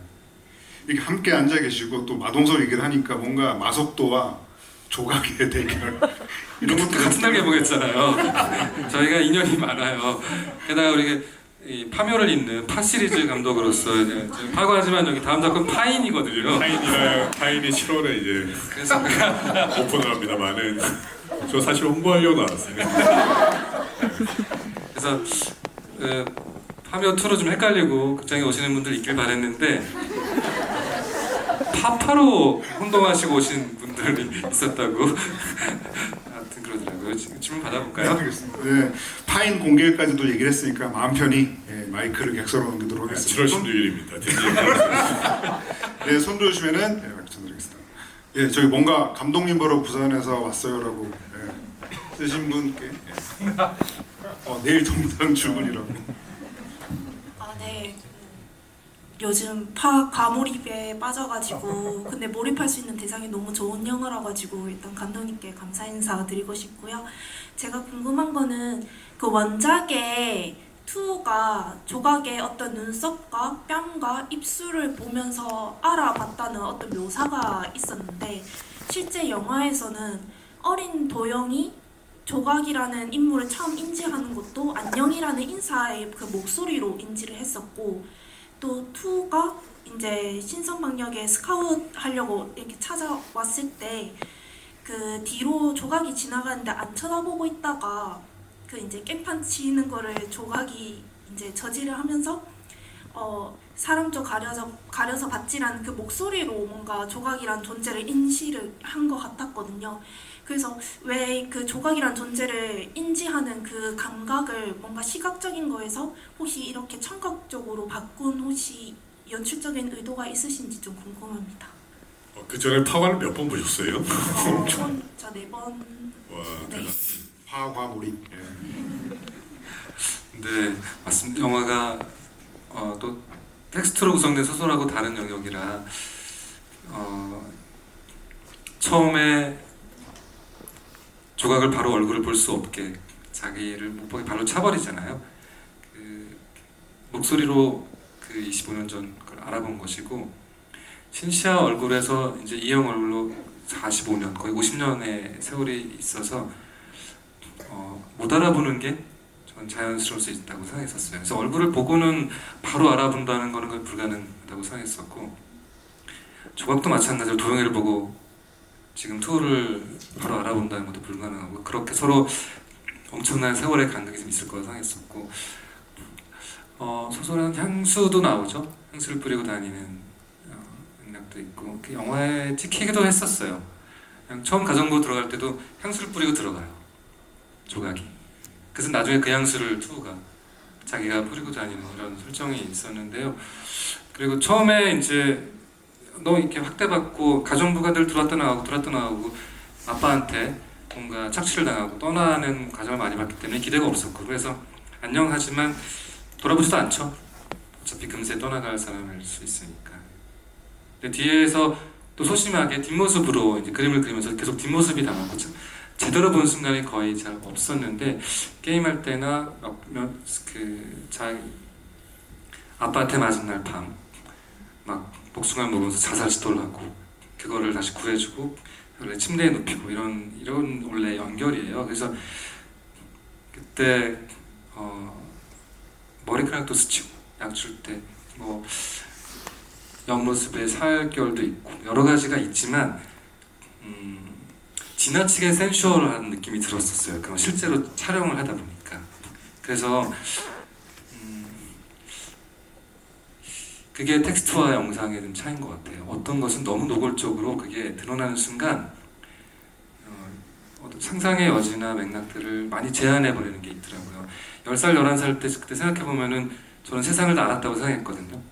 이렇게 함께 앉아 계시고 또 마동석 얘기를 하니까 뭔가 마속도와 조각의 대결 이런 것도 같은 날 개봉했잖아요. 저희가 인연이 많아요. 게다가 우리 이 파묘를 잇는 파 시리즈 감독으로서 이제 파고하지만 여기 다음 작품 파인이거든요. 파인이 7월에 이제 그래서 오픈을 합니다만은 저 사실 홍보하려고 나왔어요. 그래서 파묘 2로 좀 헷갈리고 극장에 오시는 분들 있길 바랬는데 파파로 혼동하시고 오신 분들이 있었다고. 아무튼 그러더라고요. 질문 받아볼까요? 네, 파인 공개일까지도 얘기를 했으니까 마음 편히 마이크를 객서로 넘기도록 하겠습니다. 7월 16일입니다. 네, 손 들어주시면은 말씀드리겠습니다. 예, 저기 뭔가 감독님 보러 부산에서 왔어요라고 쓰신 분께 내일 동당 출근이라고. 네. 요즘 파 과몰입에 빠져가지고 근데 몰입할 수 있는 대상이 너무 좋은 영화라 가지고 일단 감독님께 감사 인사 드리고 싶고요. 제가 궁금한 거는 그 원작의 2가 조각의 어떤 눈썹과 뺨과 입술을 보면서 알아봤다는 어떤 묘사가 있었는데 실제 영화에서는 어린 도영이 조각이라는 인물을 처음 인지하는 것도 안녕이라는 인사의 그 목소리로 인지를 했었고, 또 2가 이제 신선방역에 스카웃 하려고 이렇게 찾아왔을 때 그 뒤로 조각이 지나가는데 안 쳐다보고 있다가 그 이제 깽판 치는 거를 조각이 이제 저지를 하면서 사람 쪽 가려서 받지라는 그 목소리로 뭔가 조각이란 존재를 인지를 한 것 같았거든요. 그래서 왜 그 조각이란 존재를 인지하는 그 감각을 뭔가 시각적인 거에서 혹시 이렇게 청각적으로 바꾼 혹시 연출적인 의도가 있으신지 좀 궁금합니다. 그 전에 파관을 몇 번 보셨어요? 저 4번. 와, 네. 파과몰입. 네, 맞습니다. 영화가 또 텍스트로 구성된 소설하고 다른 영역이라 처음에 조각을 바로 얼굴을 볼 수 없게 자기를 못 보게 발로 차버리잖아요. 그 목소리로 그 25년 전 걸 알아본 것이고, 신시아 얼굴에서 이제 이영 얼굴로 45년 거의 50년의 세월이 있어서 못 알아보는 게 전 자연스러울 수 있다고 생각했었어요. 그래서 얼굴을 보고는 바로 알아본다는 거는 거의 불가능하다고 생각했었고, 조각도 마찬가지로 도영이를 보고 지금 투어를 바로 알아본다는 것도 불가능하고 그렇게 서로 엄청난 세월의 간극이 좀 있을 거라 생각했었고 소설은 향수도 나오죠. 향수를 뿌리고 다니는 맥락도 있고 그 영화에 찍히기도 했었어요. 그냥 처음 가정부 들어갈 때도 향수를 뿌리고 들어가요. 조각이. 그래서 나중에 그 향수를 투우가 자기가 뿌리고 다니는 이런 설정이 있었는데요. 그리고 처음에 이제 너무 이렇게 확대받고 가정부가 늘 들어왔다 나가고 아빠한테 뭔가 착취를 당하고 떠나는 과정을 많이 봤기 때문에 기대가 없었고 그래서 안녕 하지만 돌아보지도 않죠. 어차피 금세 떠나갈 사람일 수 있으니까. 근데 뒤에서 또 소심하게 뒷모습으로 이제 그림을 그리면서 계속 뒷모습이 남았고 제대로 본 순간이 거의 잘 없었는데 게임할 때나 자기 아빠한테 맞은 날 밤 막 복숭아를 먹으면서 자살 시도를 하고 그거를 다시 구해주고 원래 침대에 눕히고 이런 원래 연결이에요. 그래서 그때 머리카락도 스치고 약 줄 때 뭐 옆모습에 살결도 있고 여러 가지가 있지만 지나치게 센슈얼한 느낌이 들었었어요. 그럼 실제로 촬영을 하다 보니까 그래서 그게 텍스트와 영상의 좀 차이인 것 같아요. 어떤 것은 너무 노골적으로 그게 드러나는 순간 어떤 상상의 여지나 맥락들을 많이 제한해버리는 게 있더라고요. 10살, 11살 때 그때 생각해보면은 저는 세상을 다 알았다고 생각했거든요.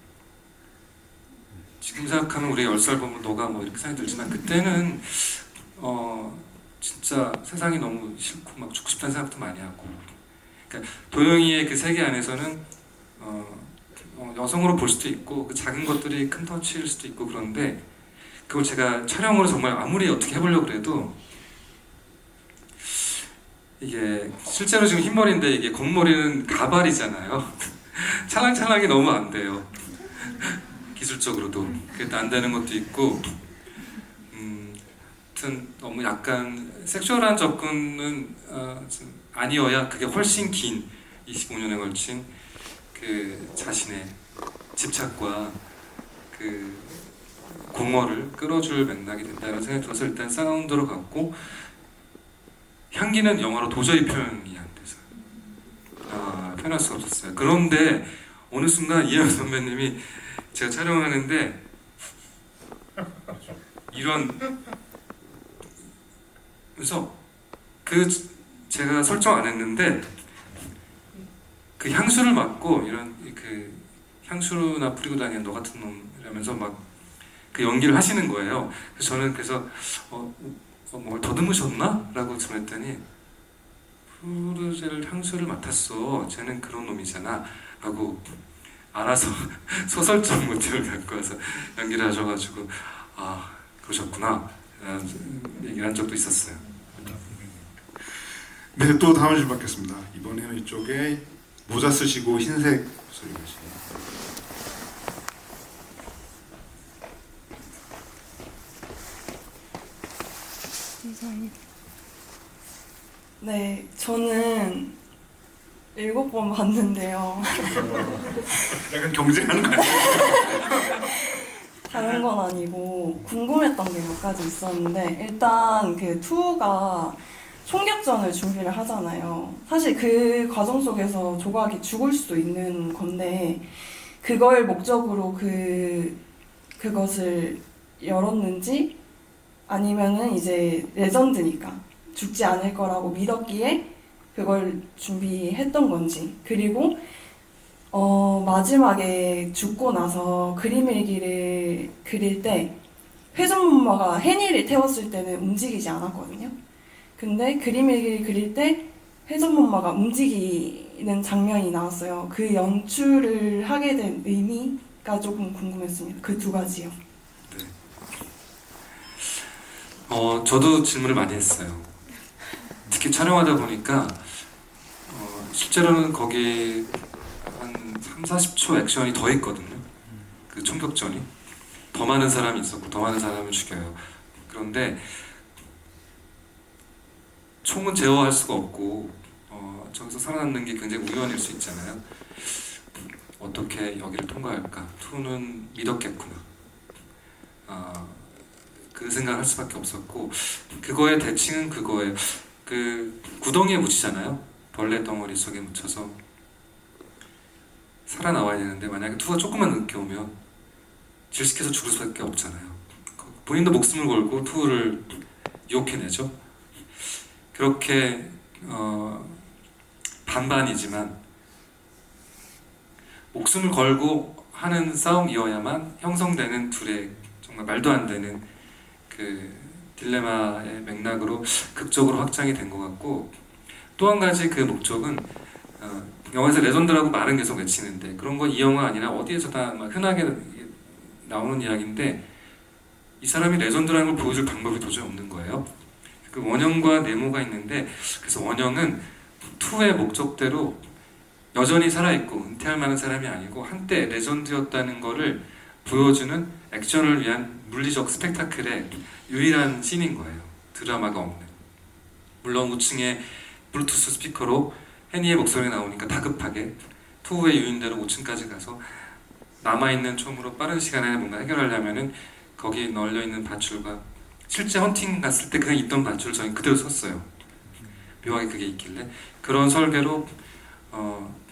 지금 생각하면 우리 10살 보면 너가 뭐 이렇게 생각이 들지만 그때는 진짜 세상이 너무 싫고 막 죽고 싶다는 생각도 많이 하고 그러니까 도영이의 그 세계 안에서는 여성으로 볼 수도 있고 그 작은 것들이 큰 터치일 수도 있고 그런데 그걸 제가 촬영으로 정말 아무리 어떻게 해보려고 그래도 이게 실제로 지금 흰머리인데 이게 겉머리는 가발이잖아요. 찰랑찰랑이 너무 안 돼요. 기술적으로도 그게 안 되는 것도 있고 아무튼 너무 약간 섹슈얼한 접근은 아니어야 그게 훨씬 긴 25년에 걸친 그 자신의 집착과 그 공허를 끌어줄 맥락이 된다는 생각이 들어서 일단 사운드로 갔고 향기는 영화로 도저히 표현이 안 돼서 표현할 수가 없었어요. 그런데 어느 순간 이혜영 선배님이 제가 촬영하는데 그래서 제가 설정 안 했는데 그 향수를 맡고 그 향수나 뿌리고 다니는 너 같은 놈이라면서 막 그 연기를 하시는 거예요. 그래서 저는 뭘 더듬으셨나? 라고 전했더니 푸르젤 향수를 맡았어. 쟤는 그런 놈이잖아. 라고 알아서 소설적 모티브를 갖고 와서 연기를 하셔가지고 그러셨구나 라는 얘기를 한 적도 있었어요. 네, 또 다음 줄 받겠습니다. 이번에는 이쪽에 모자 쓰시고 흰색 옷을 입으시는 네, 저는 7번 봤는데요. 약간 경쟁하는 거 아니에요? 다른 건 아니고 궁금했던 게 몇 가지 있었는데 일단 그 투가 총격전을 준비를 하잖아요. 사실 그 과정 속에서 조각이 죽을 수도 있는 건데 그걸 목적으로 그것을 열었는지 아니면은 이제 레전드니까 죽지 않을 거라고 믿었기에 그걸 준비했던 건지 그리고 마지막에 죽고 나서 그림 일기를 그릴 때 회전목마가 해니를 태웠을 때는 움직이지 않았거든요. 근데 그림 일기를 그릴 때 회전목마가 움직이는 장면이 나왔어요. 그 연출을 하게 된 의미가 조금 궁금했습니다. 그 두 가지요. 네. 저도 질문을 많이 했어요. 특히 촬영하다 보니까 실제로는 거기 한 3-40초 액션이 더 있거든요. 그 총격전이 더 많은 사람이 있었고 더 많은 사람을 죽여요. 그런데 총은 제어할 수가 없고 저기서 살아남는 게 굉장히 우연일 수 있잖아요. 어떻게 여기를 통과할까? 투는 믿었겠구나. 그 생각을 할 수밖에 없었고 그거의 대칭은 그거예요. 그 구덩이에 묻히잖아요. 벌레 덩어리 속에 묻혀서 살아나와야 되는데 만약에 투가 조금만 늦게 오면 질식해서 죽을 수밖에 없잖아요. 본인도 목숨을 걸고 투를 유혹해내죠. 그렇게 반반이지만 목숨을 걸고 하는 싸움이어야만 형성되는 둘의 정말 말도 안 되는 그 딜레마의 맥락으로 극적으로 확장이 된 것 같고 또 한 가지 그 목적은 영화에서 레전드라고 말은 계속 외치는데 그런 건 이 영화 아니라 어디에서나 막 흔하게 나오는 이야기인데 이 사람이 레전드라는 걸 보여줄 방법이 도저히 없는 거예요. 그 원형과 네모가 있는데 그래서 원형은 투의 목적대로 여전히 살아있고 은퇴할 만한 사람이 아니고 한때 레전드였다는 거를 보여주는 액션을 위한 물리적 스펙타클의 유일한 씬인 거예요. 드라마가 없는. 물론 우층에 블루투스 스피커로 해니의 목소리가 나오니까 다급하게 투의 유인대로 5층까지 가서 남아있는 총으로 빠른 시간 안에 뭔가 해결하려면은 거기 널려있는 밧줄과 실제 헌팅 갔을 때 그냥 있던 밧줄 저희 그대로 썼어요. 묘하게 그게 있길래 그런 설계로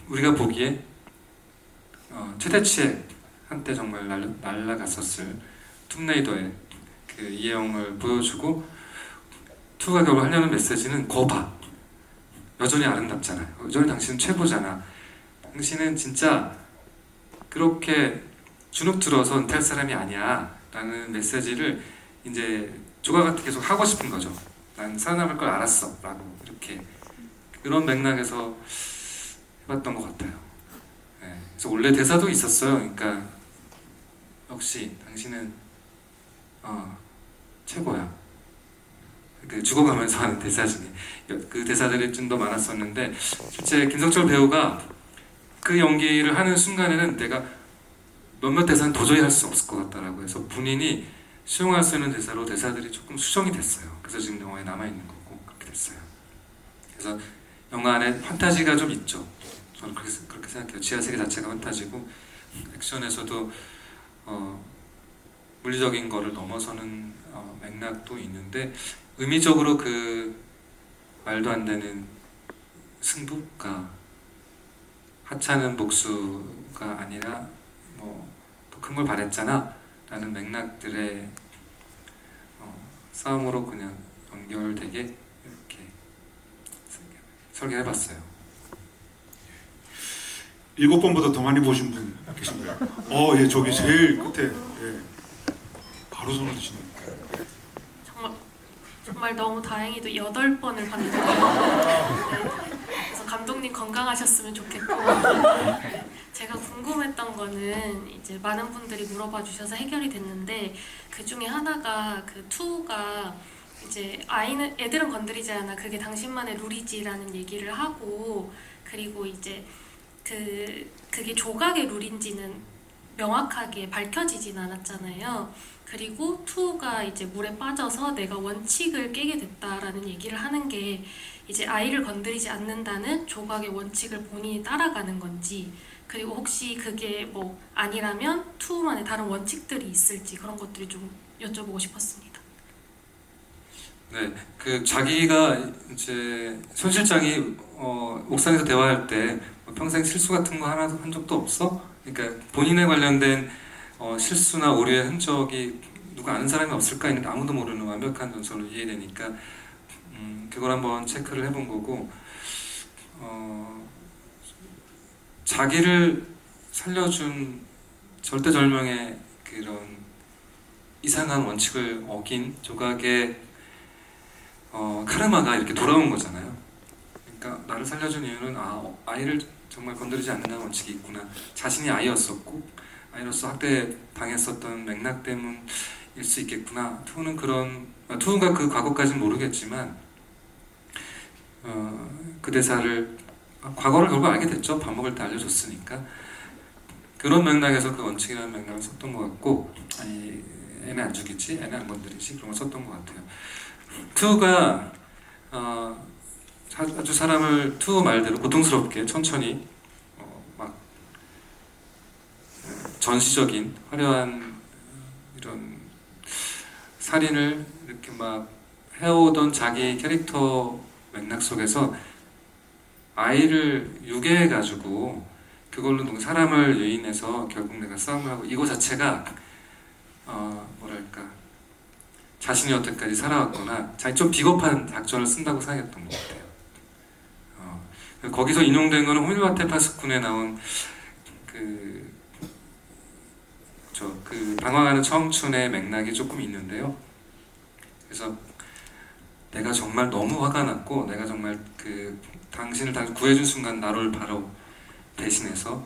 우리가 보기에 최대치에 한때 정말 날라갔었을 툼레이더의 그 이해영을 보여주고 투가 결국 하려는 메시지는 거봐 여전히 아름답잖아. 여전히 당신은 최고잖아. 당신은 진짜 그렇게 주눅 들어서 은퇴할 사람이 아니야 라는 메시지를 이제 조각한테 계속 하고 싶은 거죠. 난 살아남을 걸 알았어 라고 이렇게 그런 맥락에서 해봤던 것 같아요. 네. 그래서 원래 대사도 있었어요. 그러니까 역시 당신은 최고야. 그 죽어가면서 하는 대사 중에 그 대사들이 좀 더 많았었는데 실제 김성철 배우가 그 연기를 하는 순간에는 내가 몇몇 대사는 도저히 할 수 없을 것 같다라고 해서 본인이 수용할 수 있는 대사로 대사들이 조금 수정이 됐어요. 그래서 지금 영화에 남아있는 거고 그렇게 됐어요. 그래서 영화 안에 판타지가 좀 있죠. 저는 그렇게 생각해요. 지하세계 자체가 판타지고 액션에서도 물리적인 거를 넘어서는 맥락도 있는데 의미적으로 그 말도 안 되는 승부가 하찮은 복수가 아니라 뭐 더 큰 걸 바랬잖아 라는 맥락들의 싸움으로 그냥 연결되게 이렇게 설계해봤어요. 7번보다 더 많이 보신 분 계신가요? 예, 저기 제일 끝에 예. 바로 손을 드시네요. 정말 너무 다행히도 8번을 봤는데 네. 그래서 감독님 건강하셨으면 좋겠고 네. 제가 궁금했던 거는 이제 많은 분들이 물어봐 주셔서 해결이 됐는데 그 중에 하나가 그 투가 이제 애들은 건드리지 않아 그게 당신만의 룰이지라는 얘기를 하고 그리고 이제 그게 조각의 룰인지는 명확하게 밝혀지진 않았잖아요. 그리고 투가 이제 물에 빠져서 내가 원칙을 깨게 됐다라는 얘기를 하는 게 이제 아이를 건드리지 않는다는 조각의 원칙을 본인이 따라가는 건지 그리고 혹시 그게 뭐 아니라면 투만의 다른 원칙들이 있을지 그런 것들이 좀 여쭤보고 싶었습니다. 네, 그 자기가 이제 손 실장이 옥상에서 대화할 때 평생 실수 같은 거 하나도 한 적도 없어? 그러니까 본인에 관련된 실수나 오류의 흔적이 누가 아는 사람이 없을까 했는데 아무도 모르는 완벽한 전설로 이해되니까 그걸 한번 체크를 해본 거고 자기를 살려준 절대절명의 그런 이상한 원칙을 어긴 조각의 카르마가 이렇게 돌아온 거잖아요. 그러니까 나를 살려준 이유는 아이를 정말 건드리지 않는다는 원칙이 있구나. 자신이 아이였었고 아이로서 학대 당했었던 맥락 때문일 수 있겠구나. 투우가 그 과거까지는 모르겠지만 그 대사를 과거를 결국 알게 됐죠. 밥 먹을 때 알려줬으니까. 그런 맥락에서 그 원칙이라는 맥락을 썼던 것 같고 아니 애는 안 죽이지, 애는 안 건드리지 그런 걸 썼던 것 같아요. 투우가 아주 사람을 투우 말대로 고통스럽게 천천히 막 전시적인 화려한 이런 살인을 이렇게 막 해오던 자기 캐릭터 맥락 속에서 아이를 유괴해가지고 그걸로 누구 사람을 유인해서 결국 내가 싸움을 하고 이거 자체가 뭐랄까 자신이 여태까지 살아왔거나 자기 좀 비겁한 작전을 쓴다고 생각했던 것 같아요. 거기서 인용된 거는 호밀와테 파스쿤에 나온 그 방황하는 청춘의 맥락이 조금 있는데요. 그래서 내가 정말 너무 화가 났고 내가 정말 당신을 구해준 순간 나를 바로 대신해서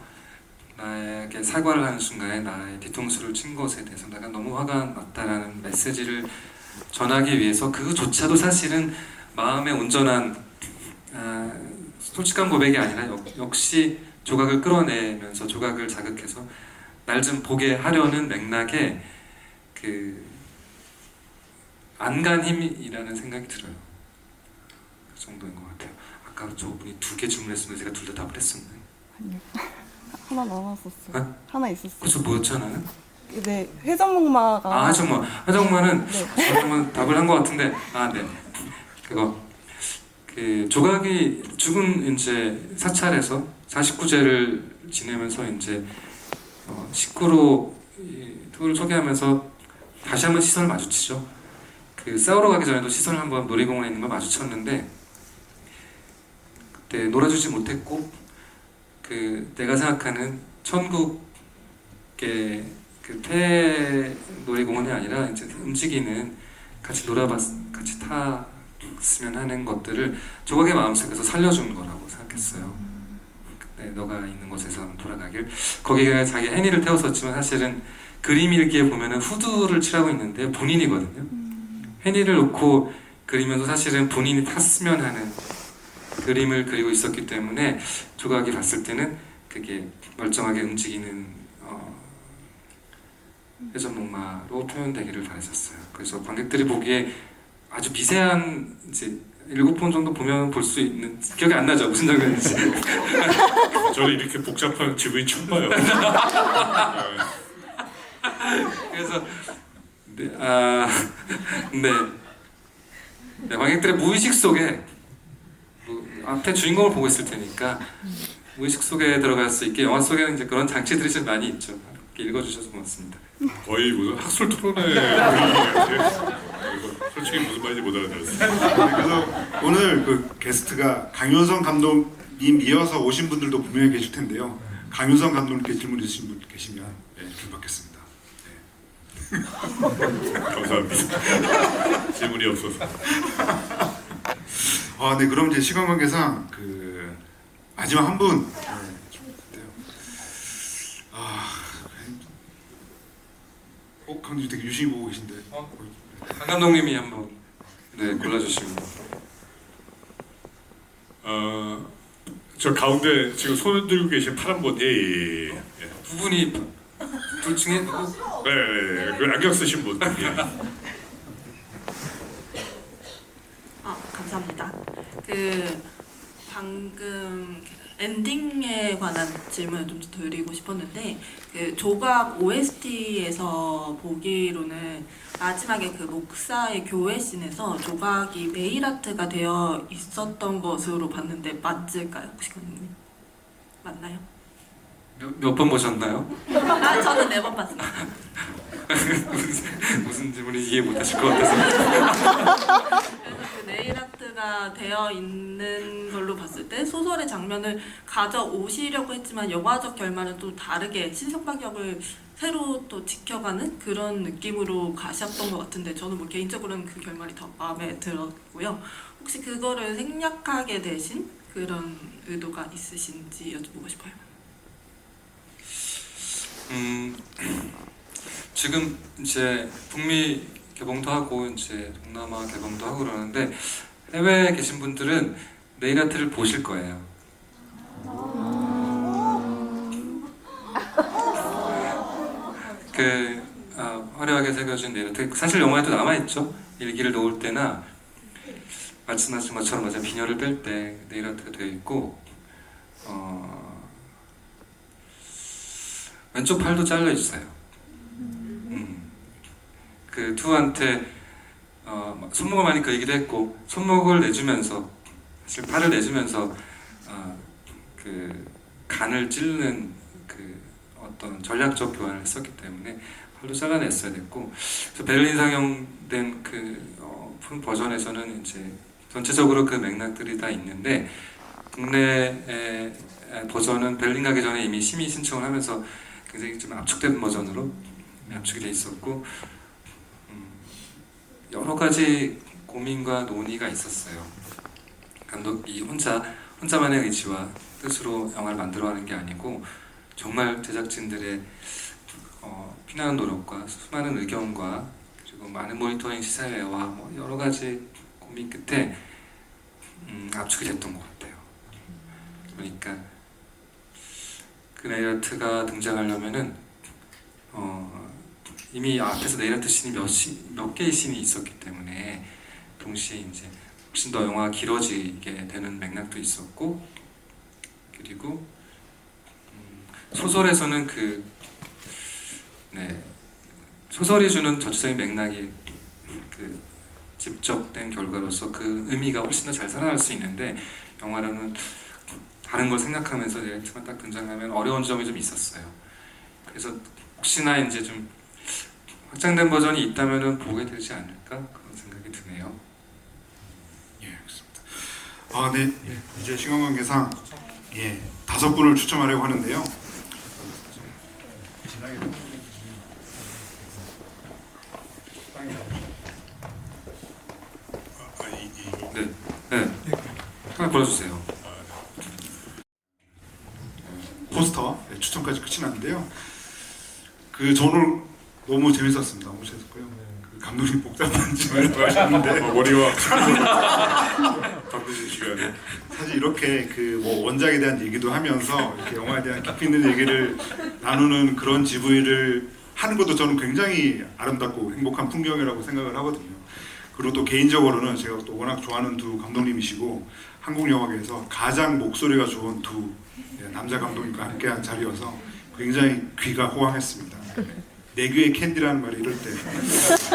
나에게 사과를 하는 순간에 나의 뒤통수를 친 것에 대해서 내가 너무 화가 났다라는 메시지를 전하기 위해서 그조차도 사실은 마음의 온전한 솔직한 고백이 아니라 역시 조각을 끌어내면서 조각을 자극해서 날 좀 보게 하려는 맥락의 안간힘이라는 생각이 들어요. 그 정도인 것 같아요. 아까 저분이 2개 질문했으면 제가 둘 다 답을 했었네. 아니요. 하나 남았었어요. 어? 하나 있었어요. 그래서 뭐였잖아요? 네, 회전목마가 화정마는 네. 저는 답을 한 것 같은데 네 그거 조각이 죽은 이제 사찰에서 49제를 지내면서 이제 식구로 둘을 소개하면서 다시 한번 시선을 마주치죠. 싸우러 가기 전에도 시선을 한번 놀이공원에 있는 걸 마주쳤는데 그때 놀아주지 못했고 내가 생각하는 천국의 폐 놀이공원이 아니라 이제 움직이는 같이 같이 탔으면 하는 것들을 조각의 마음속에서 살려준 거라고 생각했어요. 너가 있는 곳에서 돌아가길. 거기가 자기 해니를 태웠었지만 사실은 그림 일기에 보면은 후드를 칠하고 있는데 본인이거든요. 해니를 놓고 그리면서 사실은 본인이 탔으면 하는 그림을 그리고 있었기 때문에 조각이 봤을 때는 그게 멀쩡하게 움직이는 회전목마로 표현되기를 바랬었어요. 그래서 관객들이 보기에 아주 미세한 이제 7번 정도 보면 볼 수 있는 기억이 안 나죠? 무슨 장면인지. 저는 이렇게 복잡한 지분이 처음 봐요. 그래서 관객들의 무의식 속에 앞에 주인공을 보고 있을 테니까 무의식 속에 들어갈 수 있게 영화 속에는 이제 그런 장치들이 좀 많이 있죠. 이렇게 읽어주셔서 고맙습니다. 거의 무슨 학술 토론회 분위기예요. 솔직히 무슨 말인지 못 알아들었어요. 그래서 오늘 그 게스트가 강효성 감독님 이어서 오신 분들도 분명히 계실 텐데요. 강효성 감독님께 질문 있으신 분 계시면 줄 받겠습니다. 감사합니다. 질문이 없어서. 네, 그럼 이제 시간 관계상 마지막 한 분. 감독님 되게 유심히 보고 계신데. 강 감독님이 한번 골라주시고. 저 가운데 지금 손을 들고 계신 파란 분, 예. 두 분이 둘 중에 누구? 네, 그 안경 쓰신 분. 예. 감사합니다. 방금 엔딩에 관한 질문을 좀 드리고 싶었는데 조각 OST에서 보기로는 마지막에 목사의 교회 씬에서 조각이 네일아트가 되어 있었던 것으로 봤는데 맞을까요? 혹시 감독님? 맞나요? 몇 번 보셨나요? 저는 4번 봤습니다. 무슨 질문인지 이해 못하실 것 같아서. 그래서 네일아트가 되어 있는 걸로 봤을 때 소설의 장면을 가져오시려고 했지만 영화적 결말은 또 다르게 신성박역을 새로 또 지켜가는 그런 느낌으로 가셨던 것 같은데 저는 개인적으로는 그 결말이 더 마음에 들었고요. 혹시 그거를 생략하게 되신 그런 의도가 있으신지 여쭤보고 싶어요. 지금 이제 북미 개봉도 하고 이제 동남아 개봉도 하고 그러는데 해외에 계신 분들은 네일아트를 보실 거예요. 화려하게 새겨진 네일아트 사실 영화에도 남아있죠. 일기를 놓을 때나 말씀하신 것처럼 맞아 비녀를 뺄 때 네일아트가 되어 있고 왼쪽 팔도 잘려 있어요. 그 투한테 손목을 많이 그리기도 했고 손목을 내주면서 사실 팔을 내주면서 그 간을 찌르는 그 어떤 전략적 교환을 했었기 때문에 팔도 잘라냈어야 됐고 그래서 베를린 상영된 그 버전에서는 이제 전체적으로 그 맥락들이 다 있는데 국내 버전은 베를린 가기 전에 이미 심의 신청을 하면서 굉장히 좀 압축된 버전으로 압축이 돼 있었고 여러 가지 고민과 논의가 있었어요. 감독이 혼자만의 의지와 뜻으로 영화를 만들어가는 게 아니고 정말 제작진들의 피나는 노력과 수많은 의견과 그리고 많은 모니터링 시사회와 뭐 여러 가지 고민 끝에 압축이 됐던 것 같아요. 그러니까 그 네일아트가 등장하려면은 이미 앞에서 네일아트 씬이 몇 개의 씬이 있었기 때문에 동시에 이제 훨씬 더 영화가 길어지게 되는 맥락도 있었고 그리고 소설에서는 소설이 주는 전체적인 맥락이 그 집적된 결과로서 그 의미가 훨씬 더 잘 살아날 수 있는데 영화로는 다른 걸 생각하면서 네일아트만 딱 등장하면 어려운 점이 좀 있었어요. 그래서 혹시나 이제 좀 확장된 버전이 있다면은 보게 되지 않을까 그런 생각이 드네요. 예, 알겠습니다. 네. 이제 시간 관계상 5분을 추첨하려고 하는데요. 네. 하나 골라주세요. 포스터 추첨까지 끝이 났는데요. 저는 너무 재밌었습니다. 너무 재밌었고요. 그 감독님 복잡한 질문을 하셨는데 머리와 바쁘신 시간에 사실 이렇게 뭐 원작에 대한 얘기도 하면서 이렇게 영화에 대한 깊이 있는 얘기를 나누는 그런 GV를 하는 것도 저는 굉장히 아름답고 행복한 풍경이라고 생각을 하거든요. 그리고 또 개인적으로는 제가 또 워낙 좋아하는 두 감독님이시고 한국 영화계에서 가장 목소리가 좋은 두 남자 감독님과 함께한 자리여서 굉장히 귀가 호황했습니다. 내 귀에 캔디라는 말이 이럴 때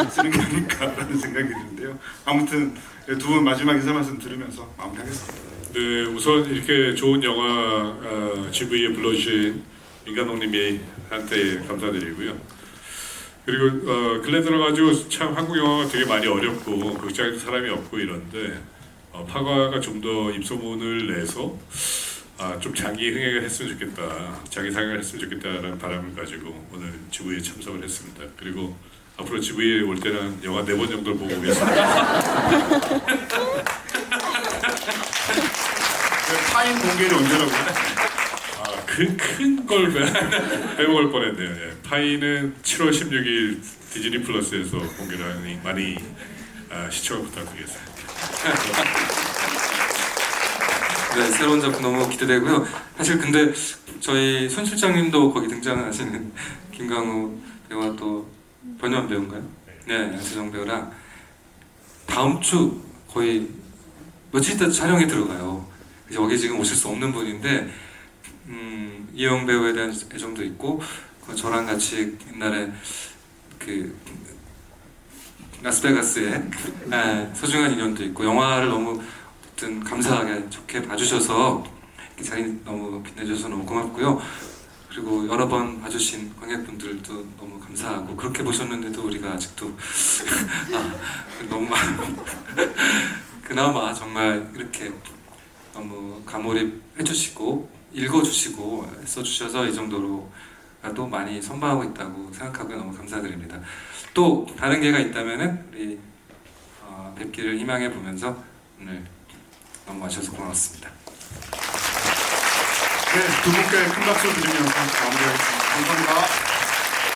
쓰는 게 아닐까라는 생각이 드는데요. 아무튼 두 분 마지막 인사 말씀 들으면서 마무리하겠습니다. 네, 우선 이렇게 좋은 영화 GV에 불러주신 민 감독님한테 감사드리고요. 그리고 근래 들어가지고 참 한국 영화가 되게 많이 어렵고 극장에도 사람이 없고 이런데 파과가 좀 더 입소문을 내서 좀 장기 흥행을 했으면 좋겠다, 장기 상영을 했으면 좋겠다라는 바람을 가지고 오늘 GV에 참석을 했습니다. 그리고 앞으로 GV에 올 때는 영화 4번 정도를 보고 오겠습니다. 파인 공개는 언제라고요? 큰 걸 빼먹을 뻔했네요. 예. 파이는 7월 16일 디즈니 플러스에서 공개를 하니 많이 시청을 부탁드리겠습니다. 네, 새로운 작품 너무 기대되고요. 사실 근데 저희 손 실장님도 거기 등장하시는 김강우 배우와 또 변현 배우인가요? 네, 양세정 배우랑 다음 주 거의 며칠 있다 촬영에 들어가요. 그래서 여기 지금 오실 수 없는 분인데 이영 배우에 대한 애정도 있고 저랑 같이 옛날에 그 라스베가스에 소중한 인연도 있고 영화를 너무 어쨌든 감사하게 좋게 봐주셔서 이 자리 너무 빛내줘서 너무 고맙고요. 그리고 여러 번 봐주신 관객분들도 너무 감사하고 그렇게 보셨는데도 우리가 아직도 너무 그나마 정말 이렇게 너무 가몰입해주시고 읽어주시고 써주셔서 이 정도로라도 많이 선방하고 있다고 생각하고 너무 감사드립니다. 또 다른 기회가 있다면은 우리 뵙기를 희망해 보면서 오늘 너무 와주셔서 고맙습니다. 네, 두 분께 큰 박수 드리면서 마무리하겠습니다. 감사합니다.